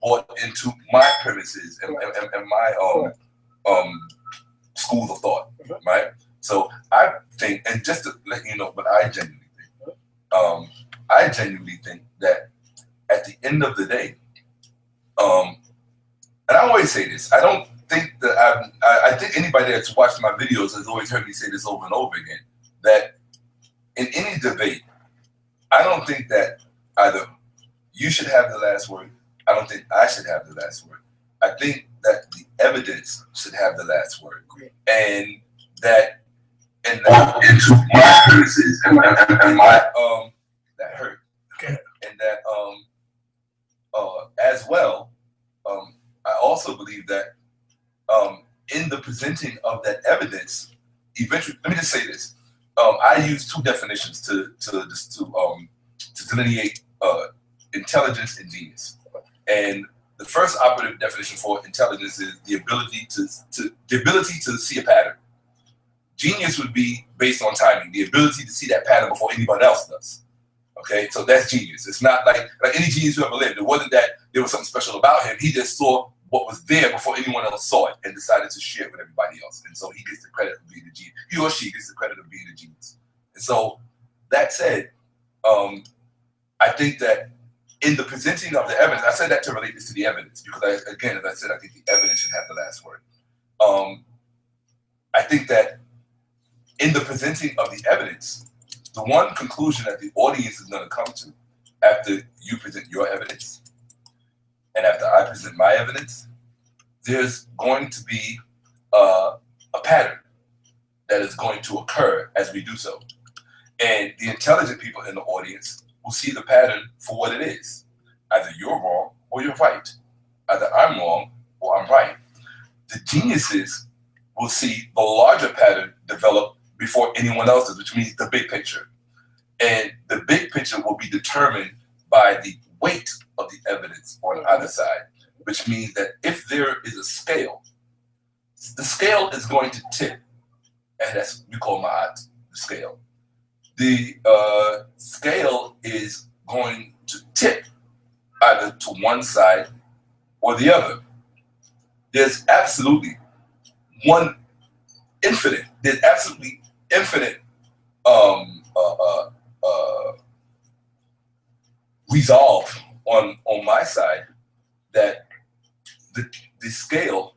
brought into my premises and my schools of thought, right? So I think, and just to let you know what I genuinely think that at the end of the day, and I always say this, I don't think that I think anybody that's watched my videos has always heard me say this over and over again, that in any debate, I don't think that either you should have the last word. I don't think I should have the last word. I think that the evidence should have the last word, and that into my premises and my that hurt, and that as well. I also believe that in the presenting of that evidence, eventually, let me just say this: I use two definitions to delineate intelligence and genius. And the first operative definition for intelligence is the ability to see a pattern. Genius would be based on timing, the ability to see that pattern before anyone else does. Okay, so that's genius. It's not like any genius who ever lived. It wasn't that there was something special about him. He just saw what was there before anyone else saw it and decided to share it with everybody else. And so he gets the credit of being a genius. He or she gets the credit of being a genius. And so that said, I think that in the presenting of the evidence, I said that to relate this to the evidence because, again, as I said, I think the evidence should have the last word. I think that in the presenting of the evidence, the one conclusion that the audience is going to come to after you present your evidence and after I present my evidence, there's going to be a pattern that is going to occur as we do so. And the intelligent people in the audience will see the pattern for what it is. Either you're wrong or you're right. Either I'm wrong or I'm right. The geniuses will see the larger pattern develop before anyone else does, which means the big picture. And the big picture will be determined by the weight of the evidence on either side, which means that if there is a scale, the scale is going to tip, and that's what we call ma'at, the scale. The scale is going to tip either to one side or the other. There's absolutely infinite resolve on my side that the scale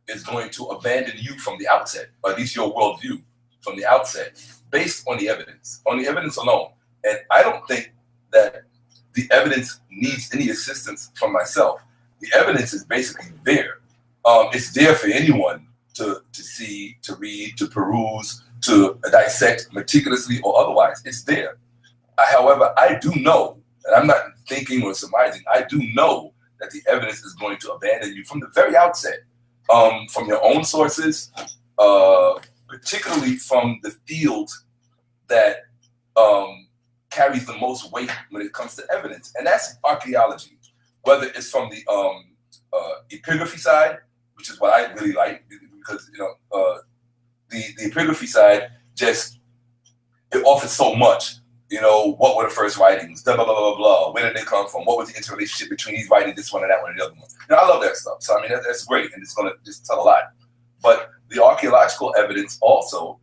is going to abandon you from the outset, or at least your worldview from the outset, based on the evidence alone. And I don't think that the evidence needs any assistance from myself. The evidence is basically there. It's there for anyone to see, to read, to peruse, to dissect meticulously or otherwise. It's there. However, I do know, and I'm not thinking or surmising, I do know that the evidence is going to abandon you from the very outset, from your own sources, particularly from the field that carries the most weight when it comes to evidence, and that's archaeology. Whether it's from the epigraphy side, which is what I really like, because the epigraphy side it offers so much. What were the first writings? Blah, blah, blah, blah, blah. Where did they come from? What was the interrelationship between these writings, this one and that one and the other one? I love that stuff. So, I mean, that's great, and it's going to just tell a lot. But the archaeological evidence also,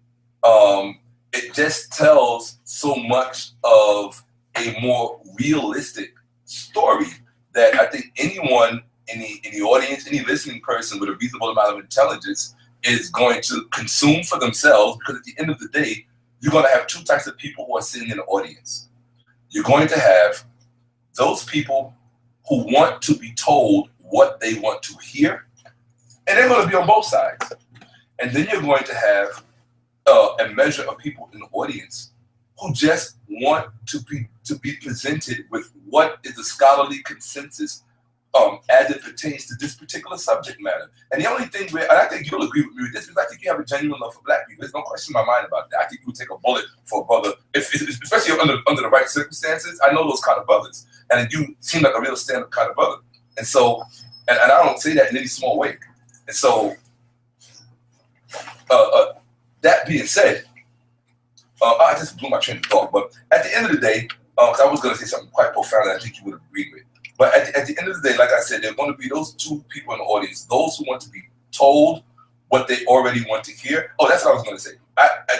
it just tells so much of a more realistic story that I think anyone in the audience, any listening person with a reasonable amount of intelligence is going to consume for themselves, because at the end of the day, you're going to have two types of people who are sitting in the audience. You're going to have those people who want to be told what they want to hear, and they're going to be on both sides. And then you're going to have a measure of people in the audience who just want to be presented with what is the scholarly consensus as it pertains to this particular subject matter. And the only thing and I think you'll agree with me with this, because I think you have a genuine love for black people. There's no question in my mind about that. I think you would take a bullet for a brother, especially under the right circumstances. I know those kind of brothers, and you seem like a real stand-up kind of brother. And so, and I don't say that in any small way. And so, that being said, I just blew my train of thought. But at the end of the day, because I was going to say something quite profound that I think you would agree with. But at the end of the day, like I said, there are going to be those two people in the audience, those who want to be told what they already want to hear. Oh, that's what I was going to say.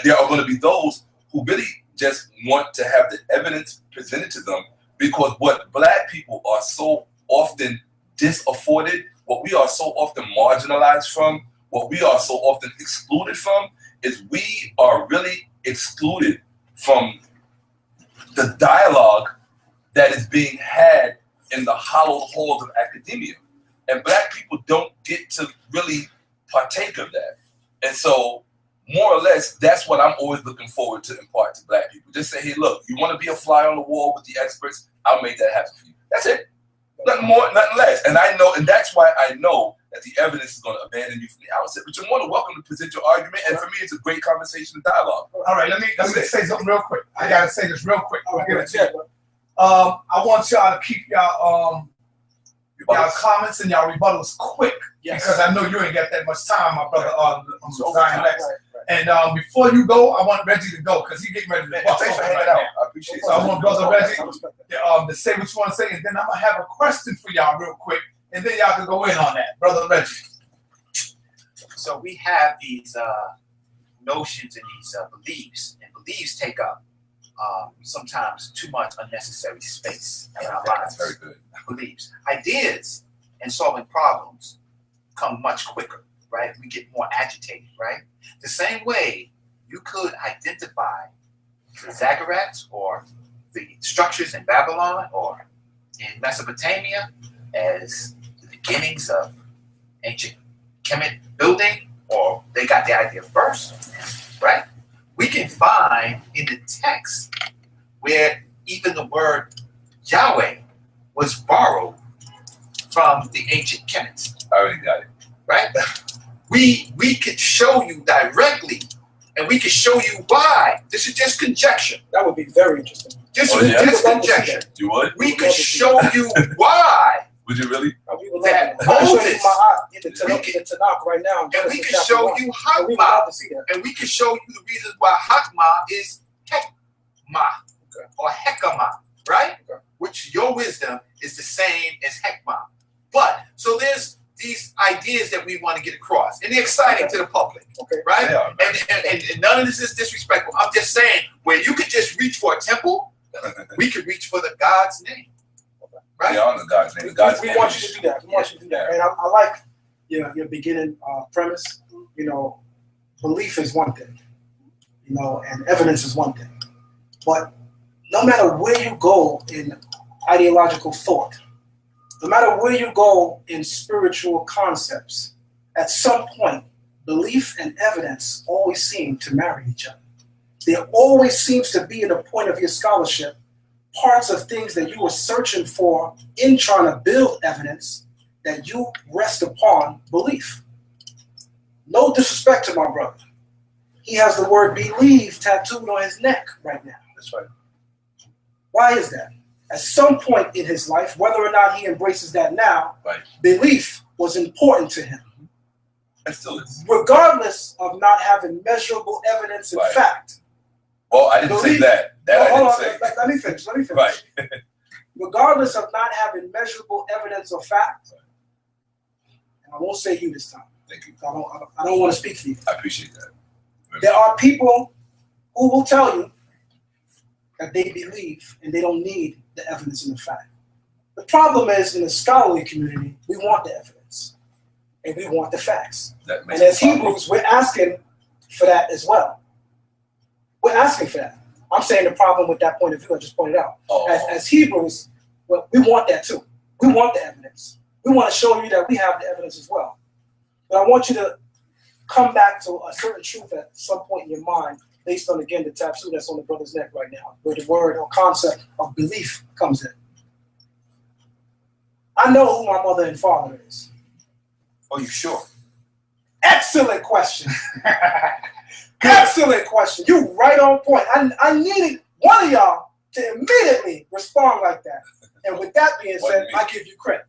There are going to be those who really just want to have the evidence presented to them, because what black people are so often disafforded, what we are so often marginalized from, what we are so often excluded from, is we are really excluded from the dialogue that is being had in the hallowed halls of academia. And black people don't get to really partake of that. And so, more or less, that's what I'm always looking forward to impart to black people. Just say, hey, look, you want to be a fly on the wall with the experts? I'll make that happen for you. That's it. Nothing more, nothing less. And I know, and that's why I know that the evidence is going to abandon you from the outset. But you're more than welcome to present your argument. And for me, it's a great conversation and dialogue. All right, let me say something real quick. I gotta say this real quick. I'll give it to you. I want y'all to keep y'all comments and y'all rebuttals quick, because I know you ain't got that much time, my brother. LexX. And before you go, I want Reggie to go, because he's getting ready to bust Thanks for open hanging right out. now. I appreciate it. So I want brother Reggie to say what you want to say, and then I'm gonna have a question for y'all real quick, and then y'all can go in on that, brother Reggie. So we have these notions and these beliefs, and beliefs take up sometimes too much unnecessary space in our lives. That's very good. Beliefs, ideas, and solving problems come much quicker, right? We get more agitated, right? The same way you could identify the ziggurats or the structures in Babylon or in Mesopotamia as the beginnings of ancient Kemetic building, or they got the idea first, right? We can find in the text where even the word Yahweh was borrowed from the ancient Kemetics. I already got it. Right? We could show you directly, and we could show you why. This is just conjecture. That would be very interesting. This is just conjecture. You would? We could show you why. Would you really? We would That love to. Moses, the Tanakh right now. and we can show you Hakma, and we can show you the reasons why Hakma is Hekma or Hekama, right? Which your wisdom is the same as Hekma. But so there's these ideas that we want to get across, and they're exciting to the public, right? And none of this is disrespectful. I'm just saying, where you could just reach for a temple, we could reach for the God's name. Right? Yeah, on God's name. God's we want you to do that. We want you to do that. And I like your beginning premise. You know, belief is one thing, you know, and evidence is one thing. But no matter where you go in ideological thought, no matter where you go in spiritual concepts, at some point, belief and evidence always seem to marry each other. There always seems to be, at a point of your scholarship, parts of things that you were searching for in trying to build evidence that you rest upon belief. No disrespect to my brother. He has the word believe tattooed on his neck right now. That's right. Why is that? At some point in his life, whether or not he embraces that now, belief was important to him. It still is. Regardless of not having measurable evidence and fact. Well, I didn't say that. Let me finish. Right. Regardless of not having measurable evidence or fact, and I won't say you this time. Thank you. I don't want to speak for you. I appreciate that. There are people who will tell you that they believe and they don't need the evidence and the fact. The problem is, in the scholarly community, we want the evidence and we want the facts. And as Hebrews, we're asking for that as well. We're asking for that. I'm saying the problem with that point of view I just pointed out. As Hebrews, well, we want that too. We want the evidence. We want to show you that we have the evidence as well. But I want you to come back to a certain truth at some point in your mind, based on, again, the tattoo that's on the brother's neck right now, where the word or concept of belief comes in. I know who my mother and father is. Oh, you sure? Excellent question. Excellent question. You right on point. I needed one of y'all to immediately respond like that. And with that being said, I give you credit.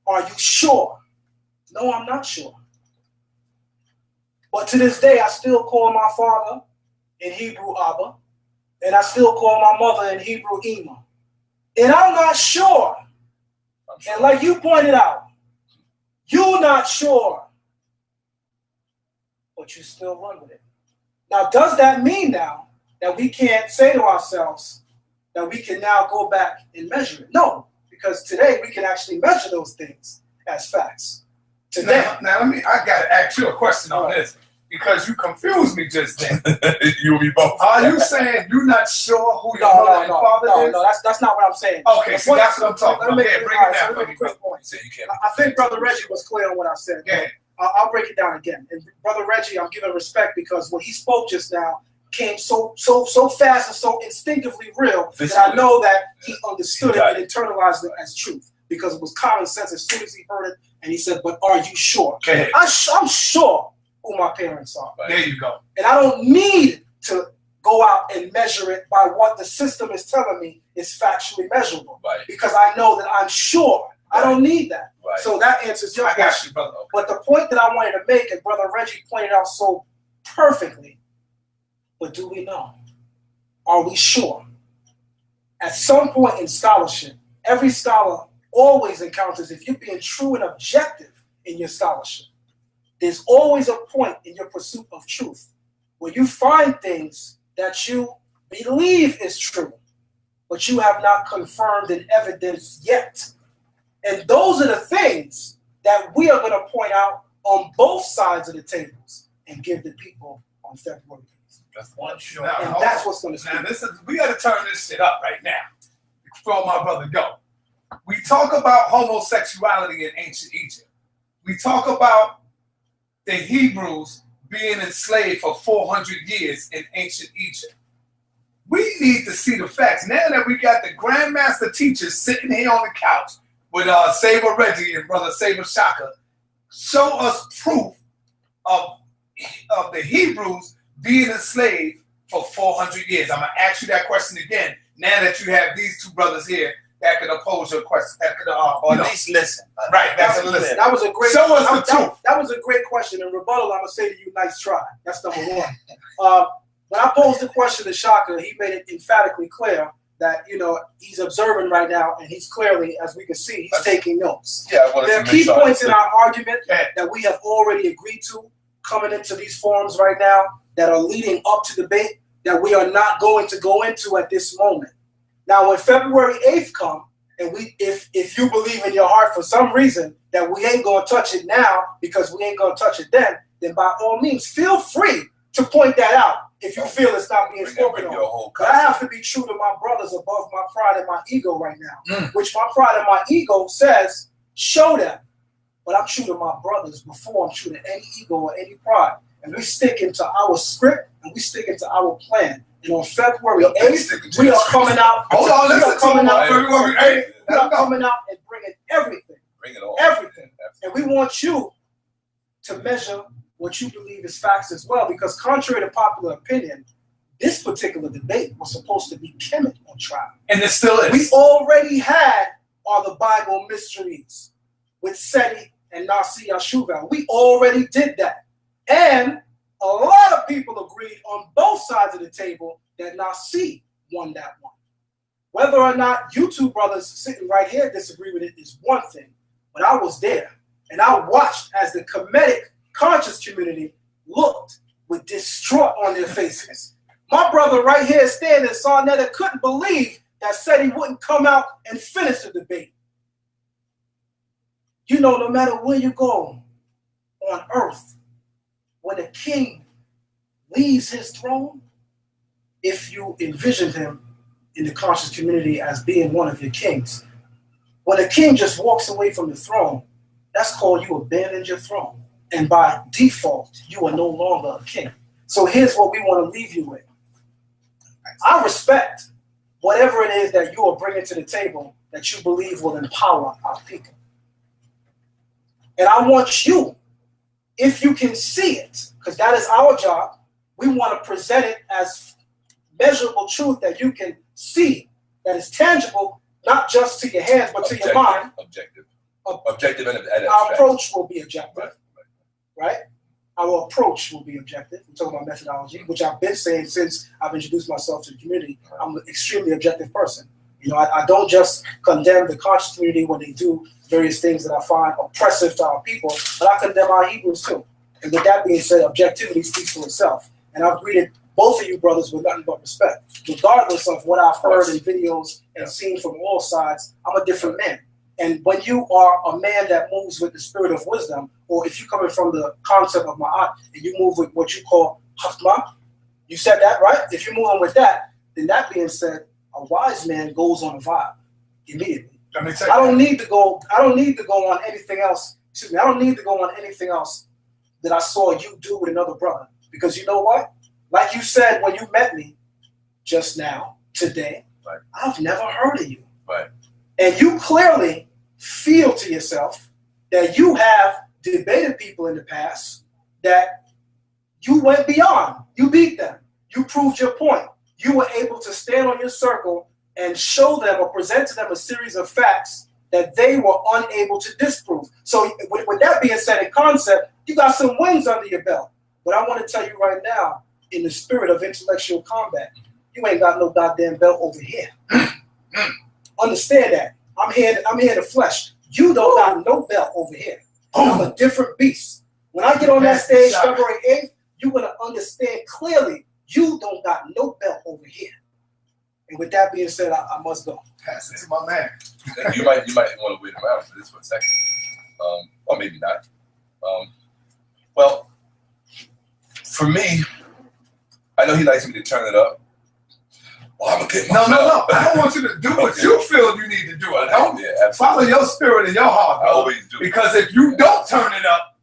Are you sure? No, I'm not sure. But to this day, I still call my father in Hebrew Abba, and I still call my mother in Hebrew Ima. And I'm not sure And like you pointed out, you're not sure, but you still run with it. Now, does that mean now that we can't say to ourselves that we can now go back and measure it? No, because today we can actually measure those things as facts. Today. Now I gotta ask you a question on this because you confused me just then. You will be both. Are you saying you're not sure who your father is? No, that's not what I'm saying. Okay, so that's what I'm talking about. Yeah, break it down for me, brother. I think Brother Reggie was clear on what I said. Yeah. I'll break it down again. And Brother Reggie, I'm giving respect because when he spoke just now came so fast and so instinctively real that I know that he understood it and internalized it as truth because it was common sense as soon as he heard it. And he said, "But are you sure?" Okay. I'm sure who my parents are. There you go. And I don't need to go out and measure it by what the system is telling me is factually measurable. Right. Because I know that I'm sure. I don't need that. Right. So that answers your question. I got you, brother. Okay. But the point that I wanted to make, and Brother Reggie pointed out so perfectly, but do we know? Are we sure? At some point in scholarship, every scholar always encounters, if you're being true and objective in your scholarship, there's always a point in your pursuit of truth where you find things that you believe is true, but you have not confirmed in evidence yet. And those are the things that we are going to point out on both sides of the tables and give the people on February 8th. That's one sure. And that's what's going to Now, we got to turn this shit up right now before my brother go. We talk about homosexuality in ancient Egypt. We talk about the Hebrews being enslaved for 400 years in ancient Egypt. We need to see the facts. Now that we got the grandmaster teachers sitting here on the couch with Saber Reggie and Brother Saber Shakka, show us proof of the Hebrews being enslaved for 400 years. I'm going to ask you that question again now that you have these two brothers here that can oppose your question. That could, or at least listen. Right, that's a listen. That was a great. Show us the truth. That was a great question. In rebuttal, I'm gonna say to you, nice try. That's number one. When I posed the question to Shakka, he made it emphatically clear that he's observing right now, and he's clearly, as we can see, he's taking notes. Yeah, there are key points in our argument that we have already agreed to coming into these forums right now that are leading up to debate that we are not going to go into at this moment. Now, when February 8th comes, and if you believe in your heart for some reason that we ain't going to touch it now because we ain't going to touch it then by all means, feel free to point that out if you feel it's not being spoken on. But I have to be true to my brothers above my pride and my ego right now, which my pride and my ego says, show them. But I'm true to my brothers before I'm true to any ego or any pride. And we stick into our script and we stick into our plan. And on February 8th, we are coming out. Hold on, listen to me. February 8th. We are coming out and bringing everything. Bring it all. Everything. And we want you to measure what you believe is facts as well, because contrary to popular opinion, this particular debate was supposed to be Kemet on trial. And it still is. We already had Are the Bible Mysteries with Seti and Nasi Yashuva. We already did that. And a lot of people agreed on both sides of the table that Nasi won that one. Whether or not you two brothers sitting right here disagree with it is one thing, but I was there and I watched as the Kemetic conscious community looked with distraught on their faces. My brother right here standing, Saneter, couldn't believe that said he wouldn't come out and finish the debate. No matter where you go on earth, when a king leaves his throne, if you envision him in the conscious community as being one of your kings, when a king just walks away from the throne, that's called you abandoned your throne. And by default, you are no longer a king. So here's what we want to leave you with. I respect whatever it is that you are bringing to the table that you believe will empower our people. And I want you, if you can see it, because that is our job, we want to present it as measurable truth that you can see, that is tangible, not just to your hands, but to your mind. Objective and abstract. Our approach will be objective, right? Our approach will be objective. We're talking about methodology, which I've been saying since I've introduced myself to the community. I'm an extremely objective person. You know, I don't just condemn the conscious community when they do various things that I find oppressive to our people, but I condemn our Hebrews too. And with that being said, objectivity speaks for itself. And I've greeted both of you brothers with nothing but respect. Regardless of what I've heard in videos and seen from all sides, I'm a different man. And when you are a man that moves with the spirit of wisdom, or if you're coming from the concept of ma'at and you move with what you call hafma, you said that, right? If you're moving with that, then that being said, a wise man goes on a vibe immediately. I don't need to go on anything else. Excuse me, I don't need to go on anything else that I saw you do with another brother. Because you know what? Like you said when you met me just now, today, right. I've never heard of you. Right. And you clearly feel to yourself that you have debated people in the past, that you went beyond. You beat them. You proved your point. You were able to stand on your circle and show them or present to them a series of facts that they were unable to disprove. So with that being said, in concept, you got some wins under your belt. But I want to tell you right now, in the spirit of intellectual combat, you ain't got no goddamn belt over here. Understand that. I'm here to flesh. You don't got no belt over here. I'm a different beast. When I get on that stage February 8th, you're going to understand clearly you don't got no belt over here. And with that being said, I must go. Pass it to my man. You might want to wait around for this for a second. Or maybe not. Well, for me, I know he likes me to turn it up. Well, I'm gonna get my no. I don't want you to do what you feel you need to do. I don't follow your spirit and your heart. I always do. Because if you don't turn it up,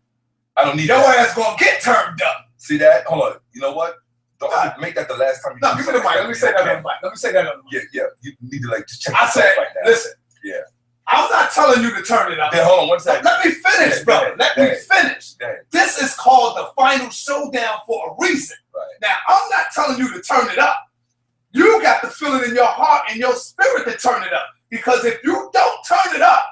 I don't need your ass gonna get turned up. See that? Hold on. You know what? Don't make that the last time you do give me the mic. Let me say that on the mic. Let me say that on the mic. Yeah. You need to just check I said, right now. Listen. Yeah. I'm not telling you to turn it up. Yeah, hold on one second. Let me finish, brother. Let me finish. This is called the final showdown for a reason. Right. Now, I'm not telling you to turn it up. You got to feel it in your heart and your spirit to turn it up. Because if you don't turn it up,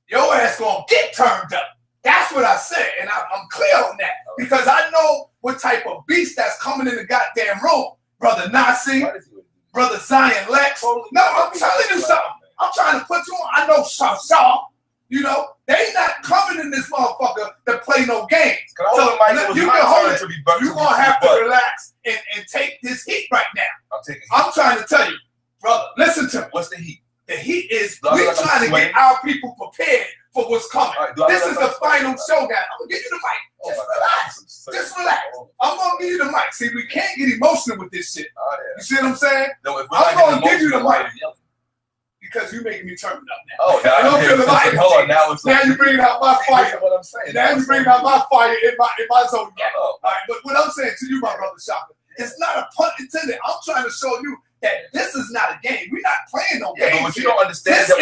your ass gonna get turned up. That's what I said, and I'm clear on that. Because I know what type of beast that's coming in the goddamn room. Brother Nazi, Brother Zion Lex. No, I'm telling you something. I'm trying to put you on. I know Shaw. You know, they not coming in this motherfucker to play no games. So you can hold it. You're going to have to relax and take this heat right now. I'm trying to tell you, brother, listen to me. What's the heat? The heat is we're trying to get our people prepared for what's coming. This is the final showdown. I'm going to give you the mic. Just relax. Just relax. I'm going to give you the mic. See, we can't get emotional with this shit. You see what I'm saying? I'm going to give you the mic. Because you're making me turn it up now. Oh, now I don't feel the vibe. Hold on, now it's now you're bringing out my fire. What I'm saying. Now you're bringing out my fire in my zone. All right, but what I'm saying to you, my brother Shakka, it's not a pun intended. I'm trying to show you that this is not a game. We're not playing no games. But what you don't understand that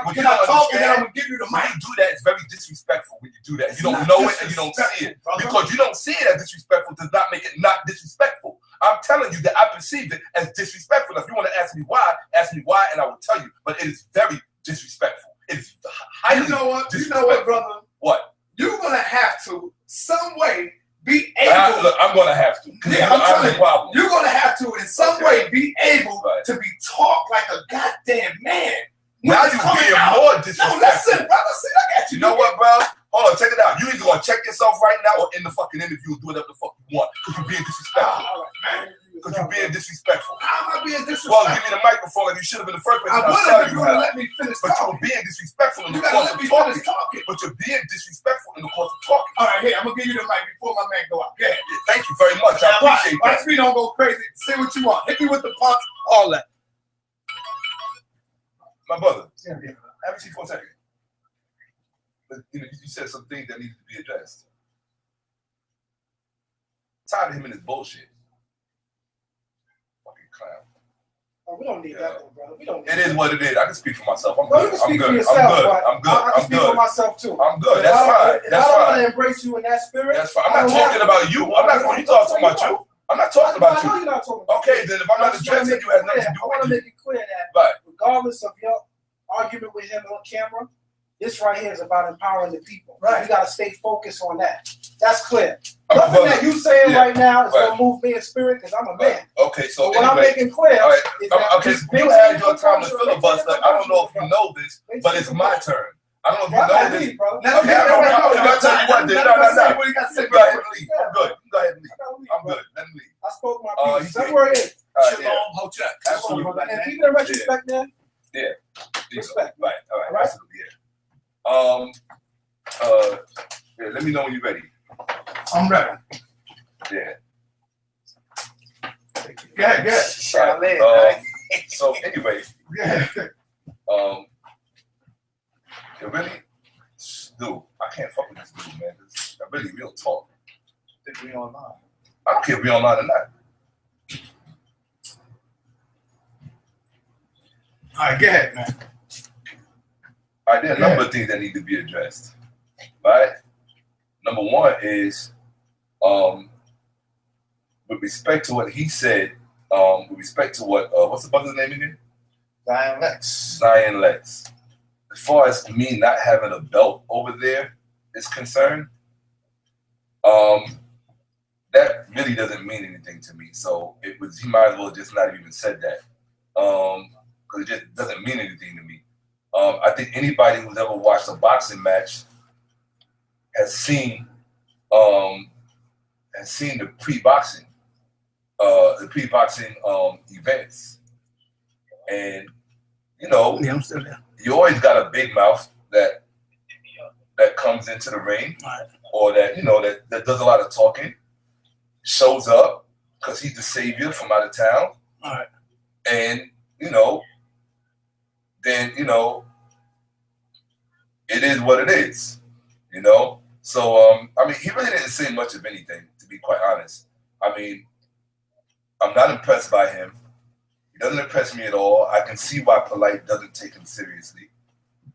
when can I talk and then I'm gonna give you the mic? When you do that, it's very disrespectful when you do that. You don't know it and you don't see it. Because you don't see it as disrespectful does not make it not disrespectful. I'm telling you that I perceive it as disrespectful. If you want to ask me why, and I will tell you. But it is very disrespectful. It is highly disrespectful. You know what, brother? What? You're gonna have to some way be able. Look, I'm gonna have to. Yeah, I'm telling you. You're gonna have to in some way be able to be talked like a goddamn man. Now you're being more disrespectful. No, listen, brother. See, look at you. You know what, bro? Hold on, check it out. You either gonna check yourself right now or in the fucking interview and do whatever the fuck you want. Because you're being disrespectful. Because you're being disrespectful. I'm not being disrespectful. Well, give me the microphone like you should have been the first person. I would have if you would have let me finish talking. But you're being disrespectful in the course of talking. But you're being disrespectful in the course of talking. All right, here, I'm going to give you the mic before my man go out. Yeah. Thank you very much. I appreciate that. Watch me don't go crazy. Say what you want. Hit me with the punch, all that. My brother, have a seat for a second. But, you said some things that needed to be addressed. I'm tired of him and his bullshit. Fucking clown. Oh, we don't need that, though, brother. We don't need it is what it is. I can speak for myself. I'm good. You can speak for yourself, I'm good. I can speak for myself too. I'm good. That's fine. If I don't want to embrace you in that spirit, that's fine. I'm not talking about you. I'm not going to talk about you. I'm not talking about you. I know you're not talking about okay, then if I'm not addressing you, it has nothing to do with you. I want to make it clear that regardless of your argument with him on camera, This right here is about empowering the people. Right. You got to stay focused on that. That's clear. I'm Nothing brother. that you saying right now is Right. going to move me in spirit because I'm a man. Okay, so But what I'm anyway, making clear all right, is that okay, this you makes had it your time to controversial. filibuster. I don't know if you know this, but it's my turn. I don't know if you know this. Okay, I don't know. I'll tell you what, then. No. What you got to say? Go ahead and leave. I'm good. Go ahead and leave. I'm good. Let him leave. I spoke my piece. he February 8th. Shalom, Hotep. Absolutely. And keep it in retrospect, man. Yeah. Respect. Right. All right. Right. Absolutely. Yeah. Let me know when you're ready. I'm ready. Yeah. Yeah. So anyway, Yeah. really, dude, I can't fuck with this dude, man. I really real talk. I think we online. I don't care if we online or not. All right, go ahead, man. All right, there are a number of things that need to be addressed. Right? Number one is, with respect to what he said, with respect to what, what's the brother's name again? Zion Lex. As far as me not having a belt over there is concerned, that really doesn't mean anything to me. So he might as well just not have even said that, because it just doesn't mean anything to me. I think anybody who's ever watched a boxing match has seen the pre-boxing events, and Yeah, I'm still there. you always got a big mouth that comes into the ring, Right. or that does a lot of talking, shows up because he's the savior from out of town, All right. and then it is what it is, So I mean, he really didn't say much of anything, to be quite honest. I mean, I'm not impressed by him. He doesn't impress me at all. I can see why Polight doesn't take him seriously.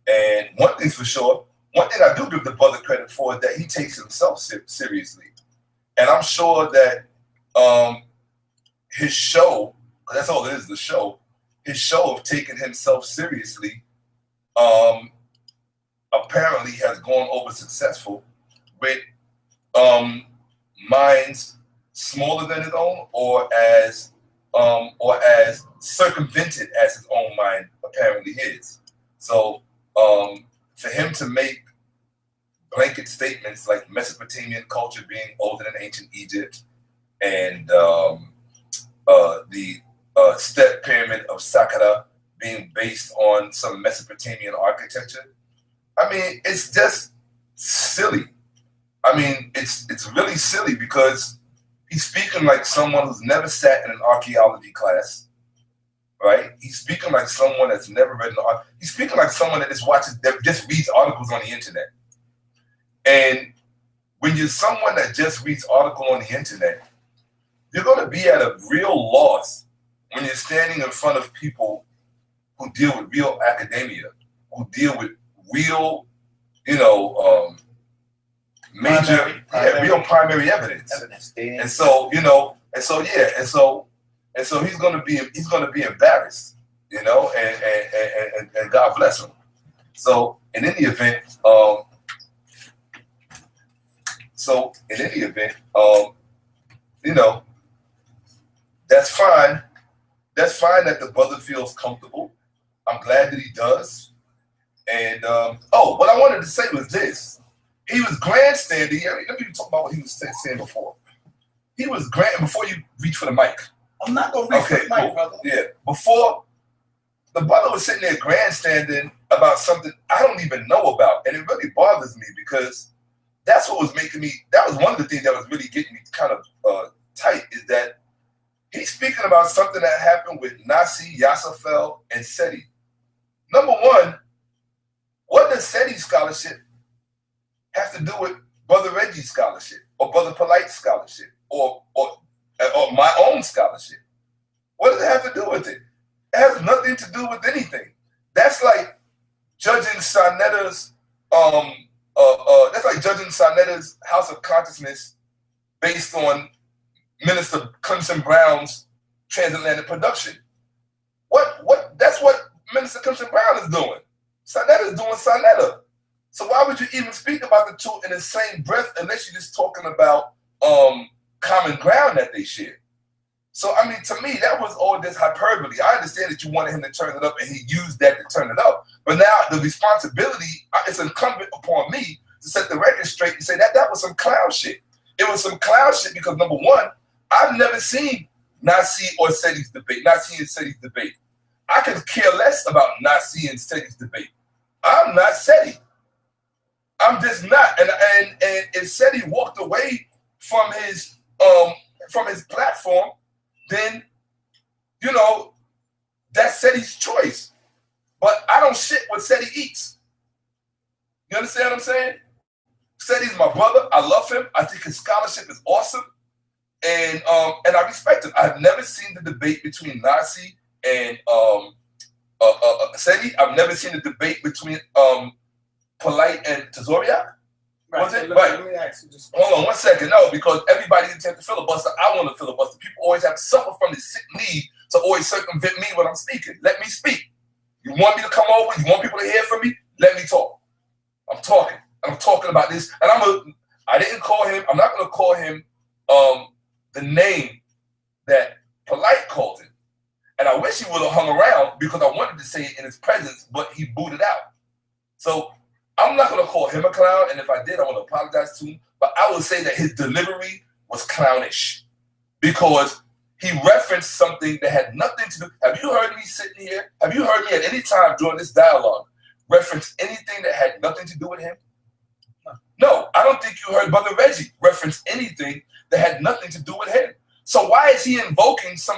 And one thing's for sure, one thing I do give the brother credit for is that he takes himself seriously. And I'm sure that his show, 'cause that's all it is, the show, his show of taking himself seriously apparently has gone over successful with minds smaller than his own, or as circumvented as his own mind apparently is. So for him to make blanket statements like Mesopotamian culture being older than ancient Egypt, and the step pyramid of Shakka being based on some Mesopotamian architecture, I mean, it's just silly. I mean, it's really silly because he's speaking like someone who's never sat in an archaeology class, right? He's speaking like someone that's never read he's speaking like someone that just reads articles on the internet. And when you're someone that just reads articles on the internet, you're going to be at a real loss when you're standing in front of people who deal with real academia, who deal with real, real primary evidence. And so, and so he's gonna be embarrassed, and God bless him. So in any event, that's fine. That's fine that the brother feels comfortable. I'm glad that he does. And what I wanted to say was this. He was grandstanding. Let me talk about what he was saying before. He was before you reach for the mic. I'm not gonna reach for the mic, brother. Yeah. Before, the brother was sitting there grandstanding about something I don't even know about. And it really bothers me because that's what was making me, that was one of the things that was really getting me kind of tight, is that he's speaking about something that happened with Nasi, Yasafel, and Seti. Number one, what does Seti's scholarship have to do with Brother Reggie's scholarship, or Brother Polight's scholarship, or my own scholarship? What does it have to do with it? It has nothing to do with anything. That's like judging Saneter's House of Consciousness based on Minister Clemson Brown's transatlantic production. That's what Minister Clemson Brown is doing. Saneter is doing Saneter. So why would you even speak about the two in the same breath unless you're just talking about common ground that they share? So I mean, to me, that was all this hyperbole. I understand that you wanted him to turn it up, and he used that to turn it up. But now the responsibility is incumbent upon me to set the record straight and say that that was some clown shit. It was some clown shit because number one, I've never seen Nasi or Seti's debate. Nasi and Seti's debate. I could care less about Nasi and Seti's debate. I'm not Seti. I'm just not. And if Seti walked away from his platform, then, you know, that's Seti's choice. But I don't shit what Seti eats. You understand what I'm saying? Seti's my brother. I love him. I think his scholarship is awesome. And I respect it. I've never seen the debate between Nasi and Seti. I've never seen the debate between Polight and Tazoriak. Right. Was it? Let Right. me ask you just Hold on 1 second. No, because everybody intends to filibuster. I want to filibuster. People always have to suffer from this sick need to always circumvent me when I'm speaking. Let me speak. You want me to come over? You want people to hear from me? Let me talk. I'm talking. I'm talking about this. And I didn't call him. I'm not going to call him the name that Polight called him. And I wish he would have hung around because I wanted to say it in his presence, but he booted out. So I'm not going to call him a clown, and if I did, I want to apologize to him. But I will say that his delivery was clownish because he referenced something that had nothing to do. Have you heard me sitting here? Have you heard me at any time during this dialogue reference anything that had nothing to do with him? No, I don't think you heard Brother Reggie reference anything that had nothing to do with him. So why is he invoking some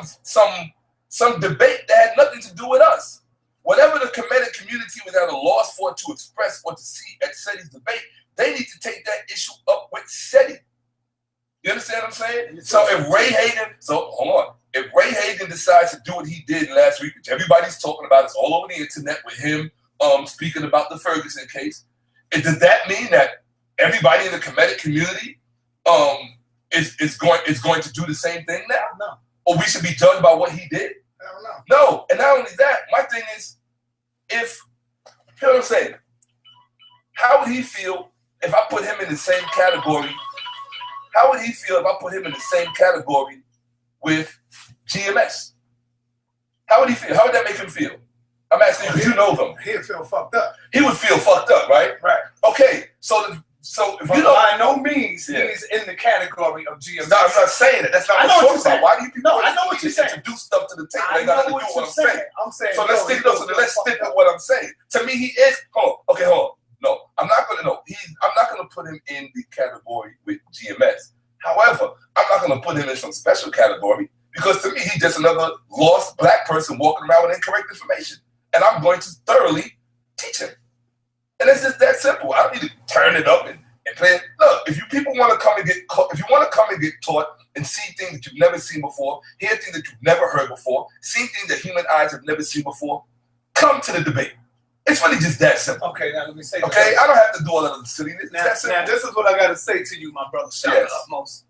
debate that had nothing to do with us? Whatever the Kemetic community was at a loss for to express or to see at Seti's debate, they need to take that issue up with Seti. You understand what I'm saying? So if Ray Hagan, hold on. If Ray Hagan decides to do what he did last week, which everybody's talking about, it's all over the internet with him speaking about the Ferguson case, does that mean that everybody in the Kemetic community is going to do the same thing now? No. Or we should be judged by what he did? I don't know. No, and not only that, my thing is, you know what I'm saying? How would he feel if I put him in the same category? How would he feel if I put him in the same category with GMS? How would he feel? How would that make him feel? I'm asking you because you know them. He'd feel fucked up. He would feel fucked up, right? Right. Okay, so if But you know, by no means he's in the category of GMS. no, I'm not saying it. That's not I what know I'm what talking you're about. Why do you people I know what you're saying. introduce stuff to the table? I They got know nothing to do what with you're what I'm saying. saying. I'm saying. So let's stick with what I'm saying. To me, he is. Hold on. No, I'm not gonna. No, I'm not gonna put him in the category with GMS. However, I'm not gonna put him in some special category because to me, he's just another lost black person walking around with incorrect information, and I'm going to thoroughly teach him. And it's just that simple. I don't need to turn it up and play it. Look, if you people want to come and get taught and see things that you've never seen before, hear things that you've never heard before, see things that human eyes have never seen before, come to the debate. It's really just that simple. Okay, now let me say. Okay, I don't have to do all of the silliness. Now, this is what I got to say to you, my brother. Shout Yes. out, Ahmose.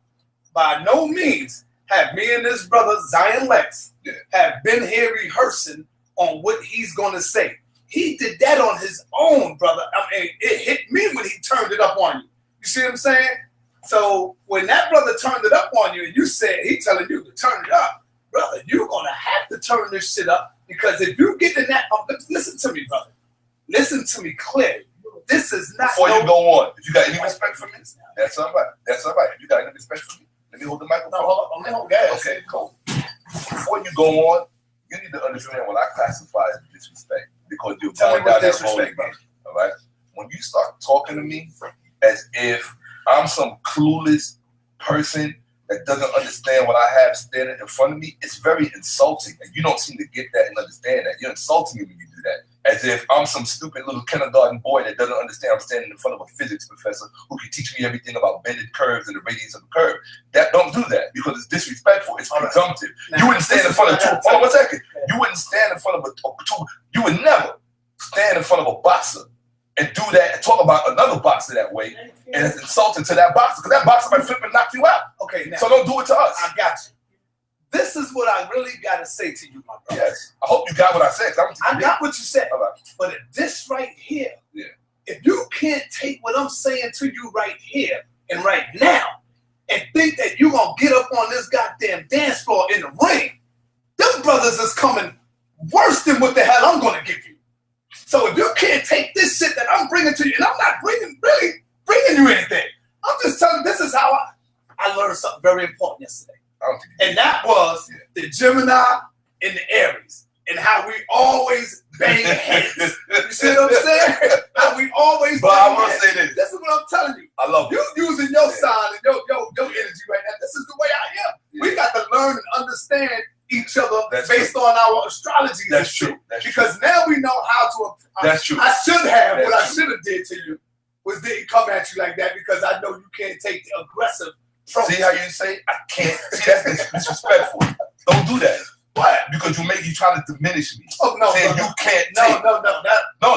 By no means have me and this brother Zion Lex have been here rehearsing on what he's going to say. He did that on his own, brother. I mean, it hit me when he turned it up on you. You see what I'm saying? So when that brother turned it up on you, and you said he telling you to turn it up, brother, you're gonna have to turn this shit up because if you get in that, listen to me, brother. Listen to me clearly. This is not. Before you go on, if you got any respect for me, that's all right. That's all right. If you got any respect for me, let me hold the microphone. No, hold on, gas. Okay, cool. Before you go on, you need to understand what I classify as disrespect because you're Tell me going down what's that road disrespect, again. All right. When you start talking to me as if I'm some clueless person that doesn't understand what I have standing in front of me, it's very insulting, and you don't seem to get that and understand that. You're insulting me when you do that. As if I'm some stupid little kindergarten boy that doesn't understand I'm standing in front of a physics professor who can teach me everything about bended curves and the radius of a curve. Don't do that because it's disrespectful. It's presumptive. Now, you wouldn't stand in front of two. Hold on 1 second. You wouldn't stand in front of two. You would never stand in front of a boxer and do that and talk about another boxer that way and it's insulting to that boxer because that boxer might flip and knock you out. Okay, now, so don't do it to us. I got you. This is what I really got to say to you, my brother. Yes. I hope you got what I said. I got what you said. Right. But this right here if you can't take what I'm saying to you right here and right now and think that you're going to get up on this goddamn dance floor in the ring, them brothers is coming worse than what the hell I'm going to give you. So if you can't take this shit that I'm bringing to you, and I'm not bringing you anything. I'm just telling you, this is how I learned something very important yesterday. And that was the Gemini and the Aries, and how we always bang heads. You see what I'm saying? How we always but bang I will heads. say this. This is what I'm telling you. I love you using your sign and your energy right now. This is the way I am. Yeah. We got to learn and understand each other based on our astrology. That's true. Because now we know how to. That's true. I should have what I should have did to you was didn't come at you like that because I know you can't take the aggressive. See how you say I can't. See, that's disrespectful. Don't do that. Why? Because you trying to diminish me. Oh no, saying you can't. No.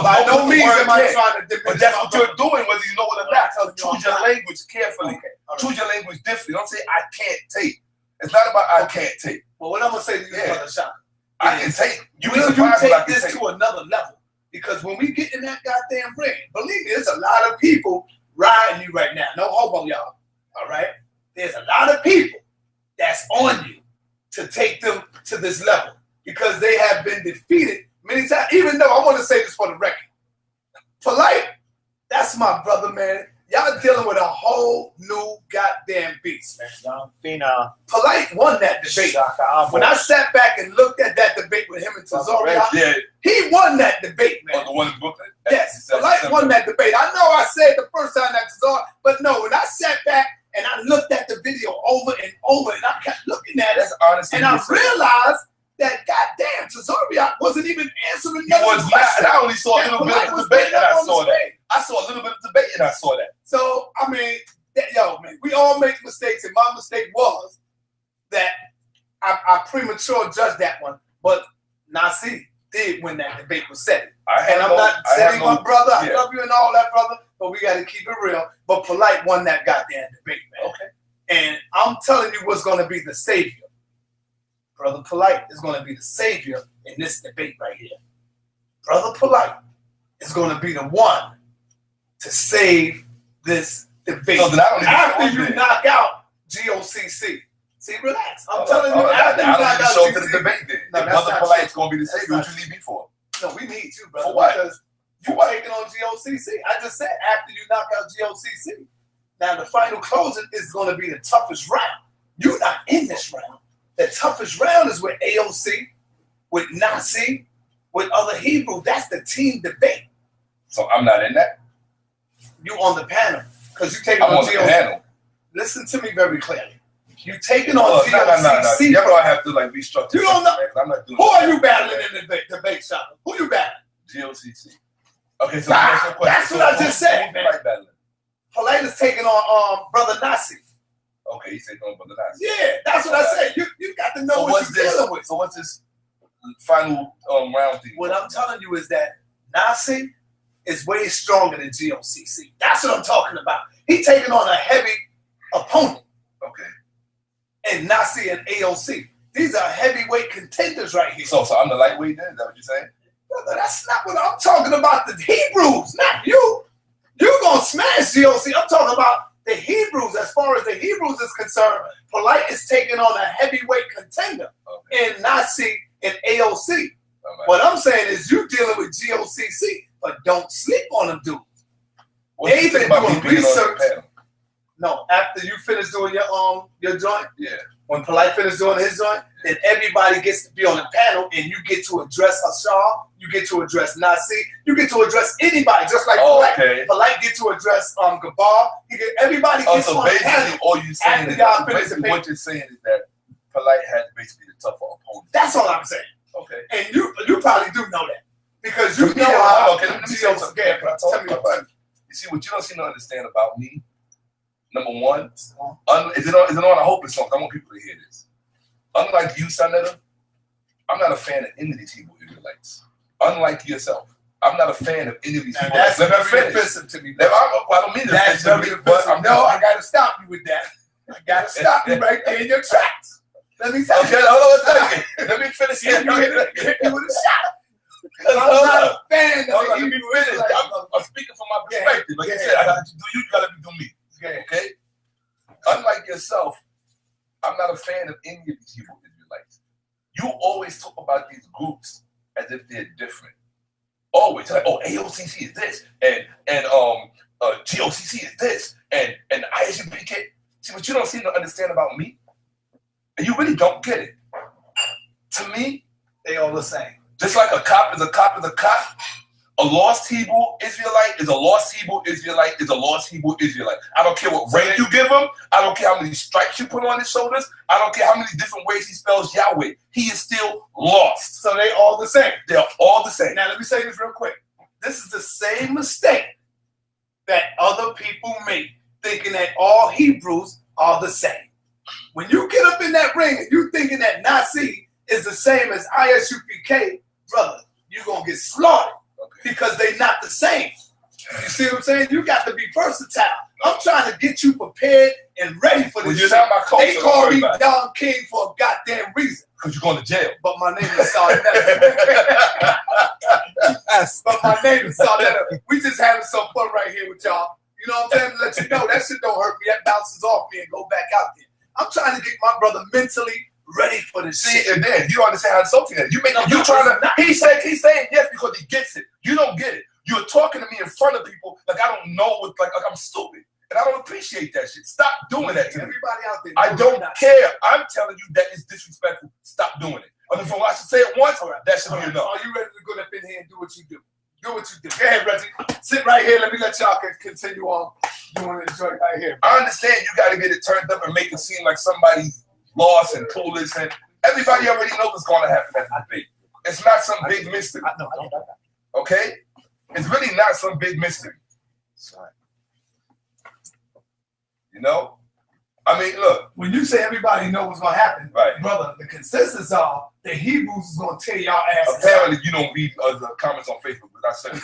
By no means am I trying to diminish. But that's what you're doing, whether you know it or not. Choose your language carefully. Okay. Choose your language differently. Don't say I can't take. It's not about I can't take. Well, what I'm gonna say to you, brother Shakka, I can take. You take this to another level. Because when we get in that goddamn ring, believe me, there's a lot of people riding you right now. No homo, y'all. All right? There's a lot of people that's on you to take them to this level because they have been defeated many times. Even though I want to say this for the record, Polight, that's my brother, man. Y'all dealing with a whole new goddamn beast, man. Polight won that debate. When I sat back and looked at that debate with him and Tesoria, he won that debate, man. Oh, the one in Brooklyn? Yes, Polight won that debate. I know I said the first time that Tesoria, but no, when I sat back and I looked at the video over and over, and I kept looking at it, and I realized that goddamn Tesoria wasn't even answering the question. I only saw a little bit of the debate and I saw that. I saw a little bit of debate and I saw that. So, I mean, man, we all make mistakes, and my mistake was that I premature judged that one, but Nasi did win that debate with Seti. And I'm not setting my brother, I love you and all that, brother, but we got to keep it real. But Polight won that goddamn debate, man. Okay. And I'm telling you what's going to be the savior. Brother Polight is going to be the savior in this debate right here. Brother Polight is going to be the one to save this debate. So after you knock out GOCC. See, relax. I'm telling you, after you knock out GOCC. To the debate then. No, Brother Polight's going to be the savior. What you need me for? No, we need you, brother. For what? Because you're taking on GOCC. I just said after you knock out GOCC. Now, the final closing is going to be the toughest round. You're not in this round. The toughest round is with AOC, with Nasi, with other Hebrew. That's the team debate. So I'm not in that? You on the panel. Because you taking on GOCC. Panel. Listen to me very clearly. You taking on GOCC. No. I have to like restructure. You don't know. I'm not doing who are you battling in the debate, Shakka? Who you battling? GOCC. Okay, so that's what I just said, man. Polight is taking on Brother Nasi. Okay, he's taking on Brother Nasi. Yeah, that's what I said. You got to know what you're dealing with. So what's this final round thing? What I'm telling you is that Nasi is way stronger than GOCC. That's what I'm talking about. He's taking on a heavy opponent. Okay. And Nasi and AOC. These are heavyweight contenders right here. So I'm the lightweight then? Is that what you're saying? Brother, that's not what I'm talking about. The Hebrews, not you. You're going to smash GOC. I'm talking about the Hebrews. As far as the Hebrews is concerned, Polight is taking on a heavyweight contender in Nasi and AOC. Right. What I'm saying is you dealing with GOCC, but don't sleep on them dudes. They've been doing research. No, after you finish doing your joint, when Polight finishes doing his joint, then everybody gets to be on the panel, and you get to address Hashar, you get to address Nasi, you get to address anybody, just like Polight. Polight get to address Gabar. Everybody gets on the panel. All you saying is what you're saying is that Polight had basically the tougher opponent. That's all I'm saying. Okay. And you probably do know that because you know how. Okay, let me tell you something. Tell me about it. You see, what you don't seem to understand about me. Number one, is it on? I hope it's on. I want people to hear this. Unlike you, Saneter, I'm not a fan of any of these Hebrew Israelites. Unlike yourself, I'm not a fan of any of these people. That's very offensive to me. I don't mean that's very offensive. No, I got to stop you with that. I got to stop you right there in your tracks. Let me tell you. Hold on a second. Let me finish here. Hit you with a shot. I'm not a fan of the Hebrew Israelites. I'm speaking from my perspective. Like you said, I gotta do you gotta do me. Okay? Unlike yourself, I'm not a fan of any of these Hebrew Israelites. You always talk about these groups as if they're different. Always. Like, oh, AOCC is this, and GOCC is this, and ISUPK. See, what you don't seem to understand about me, and you really don't get it. To me, they all the same. Just like a cop is a cop is a cop, a lost Hebrew Israelite is a lost Hebrew Israelite is a lost Hebrew Israelite. I don't care what rank you give him. I don't care how many stripes you put on his shoulders. I don't care how many different ways he spells Yahweh. He is still lost. So they all the same. They're all the same. Now let me say this real quick. This is the same mistake that other people make, thinking that all Hebrews are the same. When you get up in that ring and you thinking that Nazi is the same as ISUPK, brother, you're going to get slaughtered because they're not the same. You see what I'm saying? You got to be versatile. I'm trying to get you prepared and ready for this shit. They call me Don King for a goddamn reason. Because you're going to jail. But my name is Saneter. But my name is Saneter. We just having some fun right here with y'all. You know what I'm saying? To let you know, that shit don't hurt me. That bounces off me and go back out there. I'm trying to get my brother mentally ready for this shit. And then you don't understand how insulting that. You trying to. He's saying yes because he gets it. You don't get it. You're talking to me in front of people like I don't know what, like I'm stupid. And I don't appreciate that shit. Stop doing that to me. Everybody out there. I don't care. I'm telling you that is disrespectful. Stop doing it. I mean, I should say it once, that should be enough. Are you ready to go up in here and do what you do? Do what you do. Go ahead, Reggie. Sit right here. Let me let y'all continue on doing this joint right here. I understand you got to get it turned up and make it seem like somebody's lost and clueless, and everybody already knows what's going to happen at the debate. It's not some big mystery. Okay? It's really not some big mystery. Sorry. You know? I mean, look. When you say everybody knows what's going to happen, right, brother, the consensus are the Hebrews is going to tear y'all ass. Apparently, you don't read the comments on Facebook, but I said it.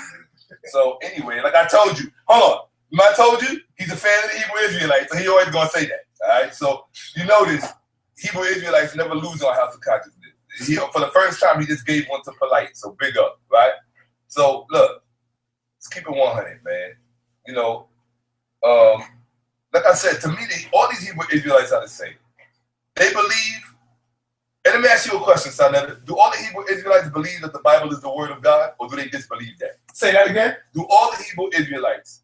So, anyway, like I told you, hold on. I told you, he's a fan of the Hebrew Israelites, so he always going to say that. All right? So, you notice, Hebrew Israelites never lose on House of Consciousness. For the first time, he just gave one to Polight, so big up, right? So, look, let's keep it 100, man. You know, like I said, to me, all these Hebrew Israelites are the same. They believe, and let me ask you a question, Saneter. Do all the Hebrew Israelites believe that the Bible is the Word of God, or do they disbelieve that? Say that again. Do all the Hebrew Israelites,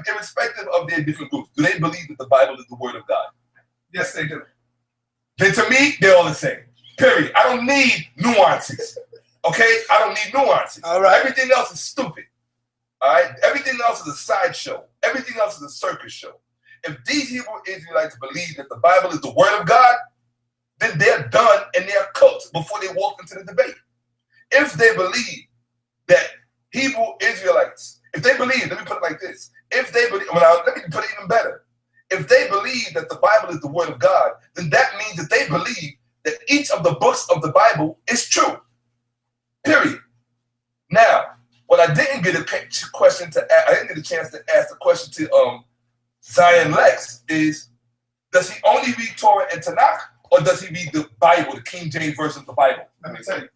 irrespective of their different groups, do they believe that the Bible is the Word of God? Yes, they do. Then to me, they're all the same. Period. I don't need nuances. Okay? I don't need nuances. All right. Everything else is stupid. All right? Everything else is a sideshow. Everything else is a circus show. If these Hebrew Israelites believe that the Bible is the Word of God, then they're done and they're cooked before they walk into the debate. If they believe that Hebrew Israelites, if they believe, let me put it like this, if they believe, well, let me put it even better. If they believe that the Bible is the Word of God, then that means that they believe that each of the books of the Bible is true. Period. Now, what I didn't get a question to ask, I didn't get a chance to ask the question to Zion Lex is, does he only read Torah and Tanakh, or does he read the Bible, the King James version of the Bible? Let me tell you.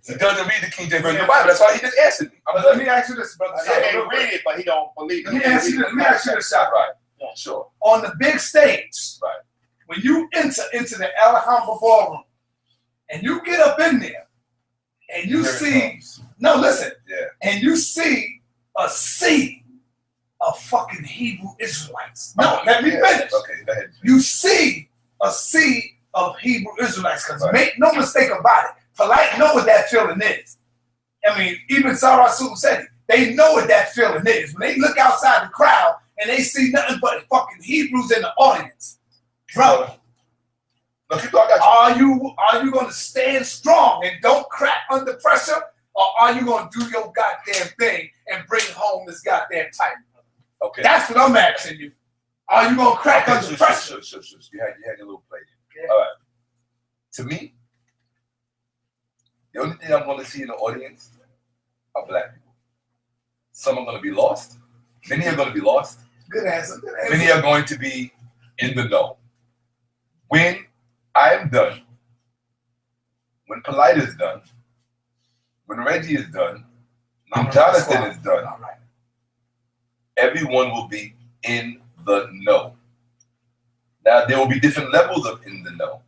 He doesn't read the King James version of the Bible. That's why he just answered me. Let me ask you this, brother. He can't read it, but he don't believe it. Let me ask you this, shot. Right. Yeah. Sure. On the big stage, right, when you enter into the Alhambra ballroom and you get up in there and you see, no, listen, and you see a sea of fucking Hebrew Israelites. No, let me finish. Okay, go ahead. You see a sea of Hebrew Israelites, because make no mistake about it, Polight know what that feeling is. I mean, even Sarah Sue said it. They know what that feeling is. When they look outside the crowd and they see nothing but fucking Hebrews in the audience. Bro, no, keep going, I got you. Are you going to stand strong and don't crack under pressure? Or are you going to do your goddamn thing and bring home this goddamn title? Okay. That's what I'm asking you. Are you going to crack under pressure? Sure. You had your little play. Yeah. All right. To me, the only thing I'm going to see in the audience are black people. Some are going to be lost. Many are going to be lost. Good answer. Many are going to be in the know. When I am done, when Polight is done, when Reggie is done, when Jonathan is done, everyone will be in the know. Now, there will be different levels of in the know.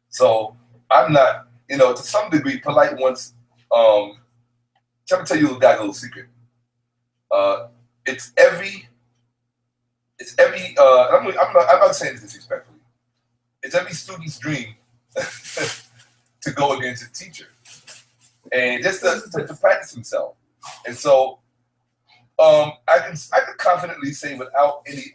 So I'm not, to some degree, Polight wants, let me tell you guys a little secret. It's every, I'm not saying this disrespectfully. It's every student's dream to go against his teacher. And just to practice himself. And so I can confidently say without any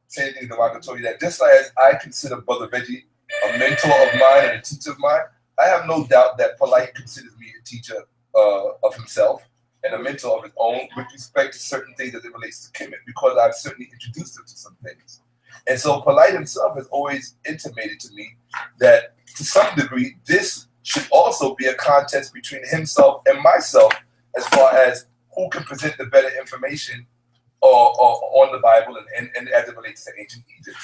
saying anything derogatory that just as I consider Brother Reggie a mentor of mine and a teacher of mine, I have no doubt that Polight considers me a teacher of himself and a mentor of his own with respect to certain things as it relates to Kemet, because I've certainly introduced him to some things. And so Polight himself has always intimated to me that to some degree this should also be a contest between himself and myself as far as who can present the better information on the Bible and as it relates to ancient Egypt.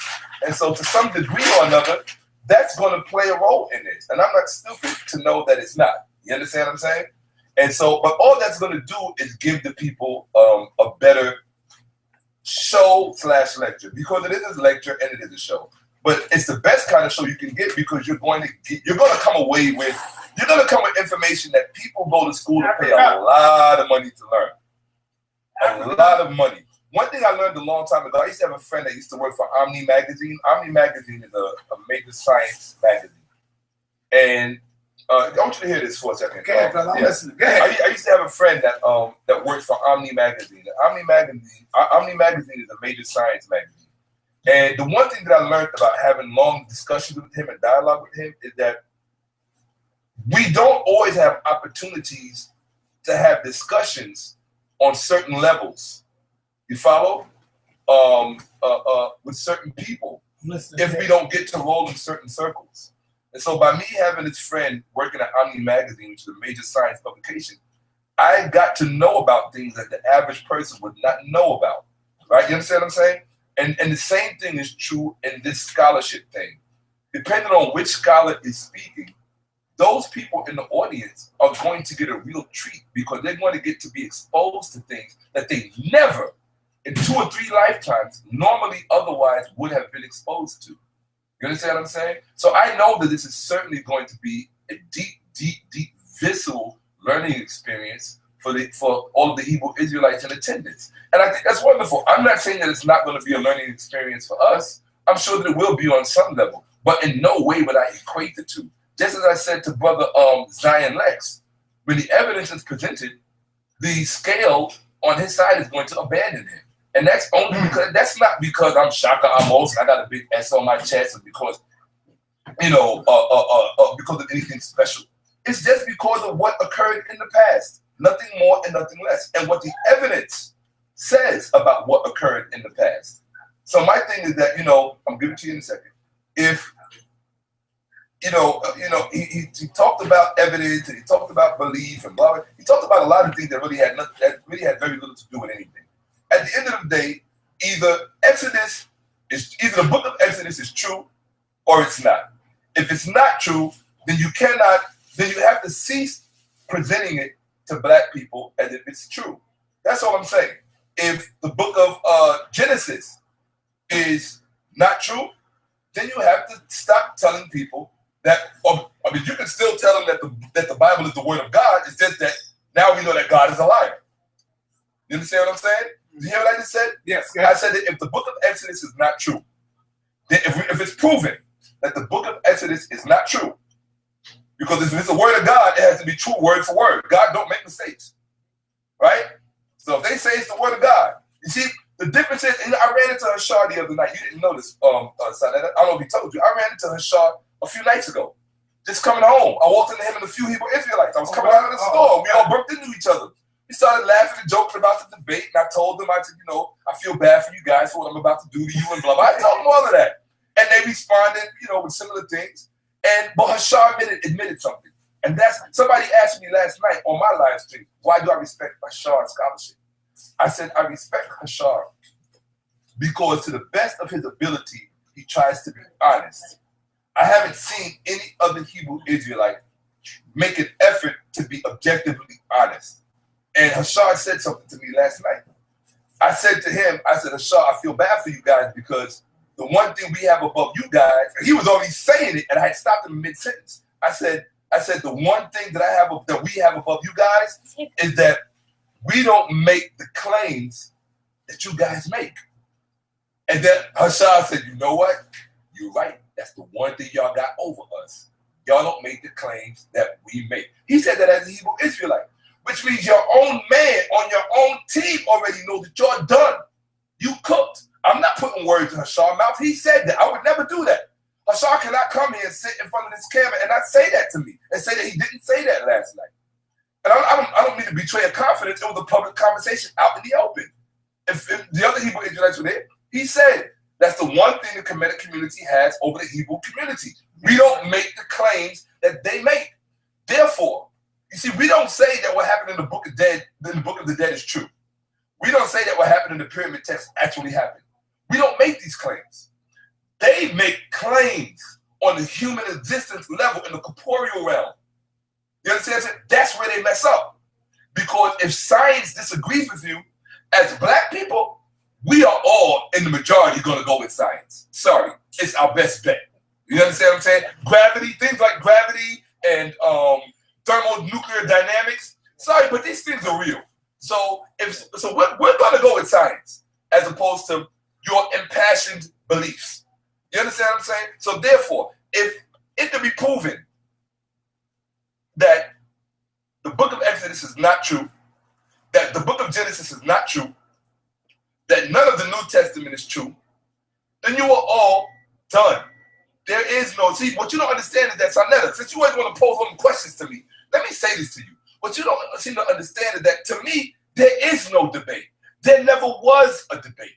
And so to some degree or another, that's going to play a role in this. And I'm not stupid to know that it's not. You understand what I'm saying? And so, but all that's going to do is give the people a better show/lecture, because it is a lecture and it is a show. But it's the best kind of show you can get, because you're going to come away with, information that people go to school to pay a lot of money to learn. A lot of money. One thing I learned a long time ago, I used to have a friend that used to work for Omni Magazine. Omni Magazine is a major science magazine. And I want you to hear this for a second. Go ahead, brother. I'm listening. Go ahead. I used to have a friend that worked for Omni Magazine. Omni Magazine is a major science magazine. And the one thing that I learned about having long discussions with him and dialogue with him is that we don't always have opportunities to have discussions on certain levels. You follow? With certain people, if we don't get to roll in certain circles. And so by me having this friend working at Omni Magazine, which is a major science publication, I got to know about things that the average person would not know about. Right? You understand what I'm saying? And the same thing is true in this scholarship thing. Depending on which scholar is speaking, those people in the audience are going to get a real treat, because they're going to get to be exposed to things that they never, in 2 or 3 lifetimes, normally otherwise would have been exposed to. You understand what I'm saying? So I know that this is certainly going to be a deep, visceral learning experience for all of the Hebrew Israelites in attendance. And I think that's wonderful. I'm not saying that it's not going to be a learning experience for us. I'm sure that it will be on some level, but in no way would I equate the two. Just as I said to Brother Zion Lex, when the evidence is presented, the scale on his side is going to abandon him. And that's only because, that's not because I'm Shakka Ahmose, I got a big S on my chest, or because, because of anything special. It's just because of what occurred in the past. Nothing more and nothing less. And what the evidence says about what occurred in the past. So my thing is that, I'm giving it to you in a second. If, he talked about evidence, and he talked about belief and blah, blah. He talked about a lot of things that really had very little to do with anything. At the end of the day, either the book of Exodus is true or it's not. If it's not true, then you have to cease presenting it to black people as if it's true. That's all I'm saying. If the book of Genesis is not true, then you have to stop telling people that, you can still tell them that the Bible is the word of God. It's just that now we know that God is a liar. You understand what I'm saying? You hear what I just said? Yes. I said that if the book of Exodus is not true, then if it's proven that the book of Exodus is not true, because if it's the word of God, it has to be true word for word. God don't make mistakes, right? So if they say it's the word of God, you see, the difference is, I ran into Hashar the other night. You didn't know this, Saneter. I don't know if he told you. I ran into Hashar a few nights ago, just coming home. I walked into him and a few Hebrew Israelites. I was coming out of the store. We all bumped into each other. We started laughing and joking about the debate, and I told them, I said, I feel bad for you guys for what I'm about to do to you and blah, blah. I told them all of that. And they responded, with similar things. But Hashar admitted something. And somebody asked me last night on my live stream, why do I respect Hashar's scholarship? I said, I respect Hashar because to the best of his ability, he tries to be honest. I haven't seen any other Hebrew Israelite make an effort to be objectively honest. And Hashad said something to me last night. I said to him, I said, Hashad, I feel bad for you guys because the one thing we have above you guys, and he was already saying it, and I had stopped him mid-sentence. I said, the one thing that we have above you guys is that we don't make the claims that you guys make. And then Hashad said, you know what? You're right. That's the one thing y'all got over us. Y'all don't make the claims that we make. He said that as a Hebrew Israelite, which means your own man on your own team already knows that you're done. You cooked. I'm not putting words in Hashad's mouth. He said that. I would never do that. Hashad cannot come here and sit in front of this camera and not say that to me and say that he didn't say that last night. And I don't mean to betray a confidence. It was a public conversation out in the open. If the other Hebrew Israelites were there, he said that's the one thing the Kemetic community has over the Hebrew community. We don't make the claims that they make. Therefore, you see, we don't say that what happened in the Book of the Dead is true. We don't say that what happened in the pyramid text actually happened. We don't make these claims. They make claims on the human existence level in the corporeal realm. You understand? That's where they mess up. Because if science disagrees with you, as black people, we are all in the majority going to go with science. Sorry, it's our best bet. You understand what I'm saying? Gravity, things like gravity and thermonuclear dynamics. Sorry, but these things are real. So we're going to go with science as opposed to your impassioned beliefs. You understand what I'm saying? So therefore, if it can be proven that the book of Exodus is not true, that the book of Genesis is not true, that none of the New Testament is true, then you are all done. There is no, see, what you don't understand is that, Saneter, since you always want to pose all them questions to me, let me say this to you. What you don't seem to understand is that, to me, there is no debate. There never was a debate.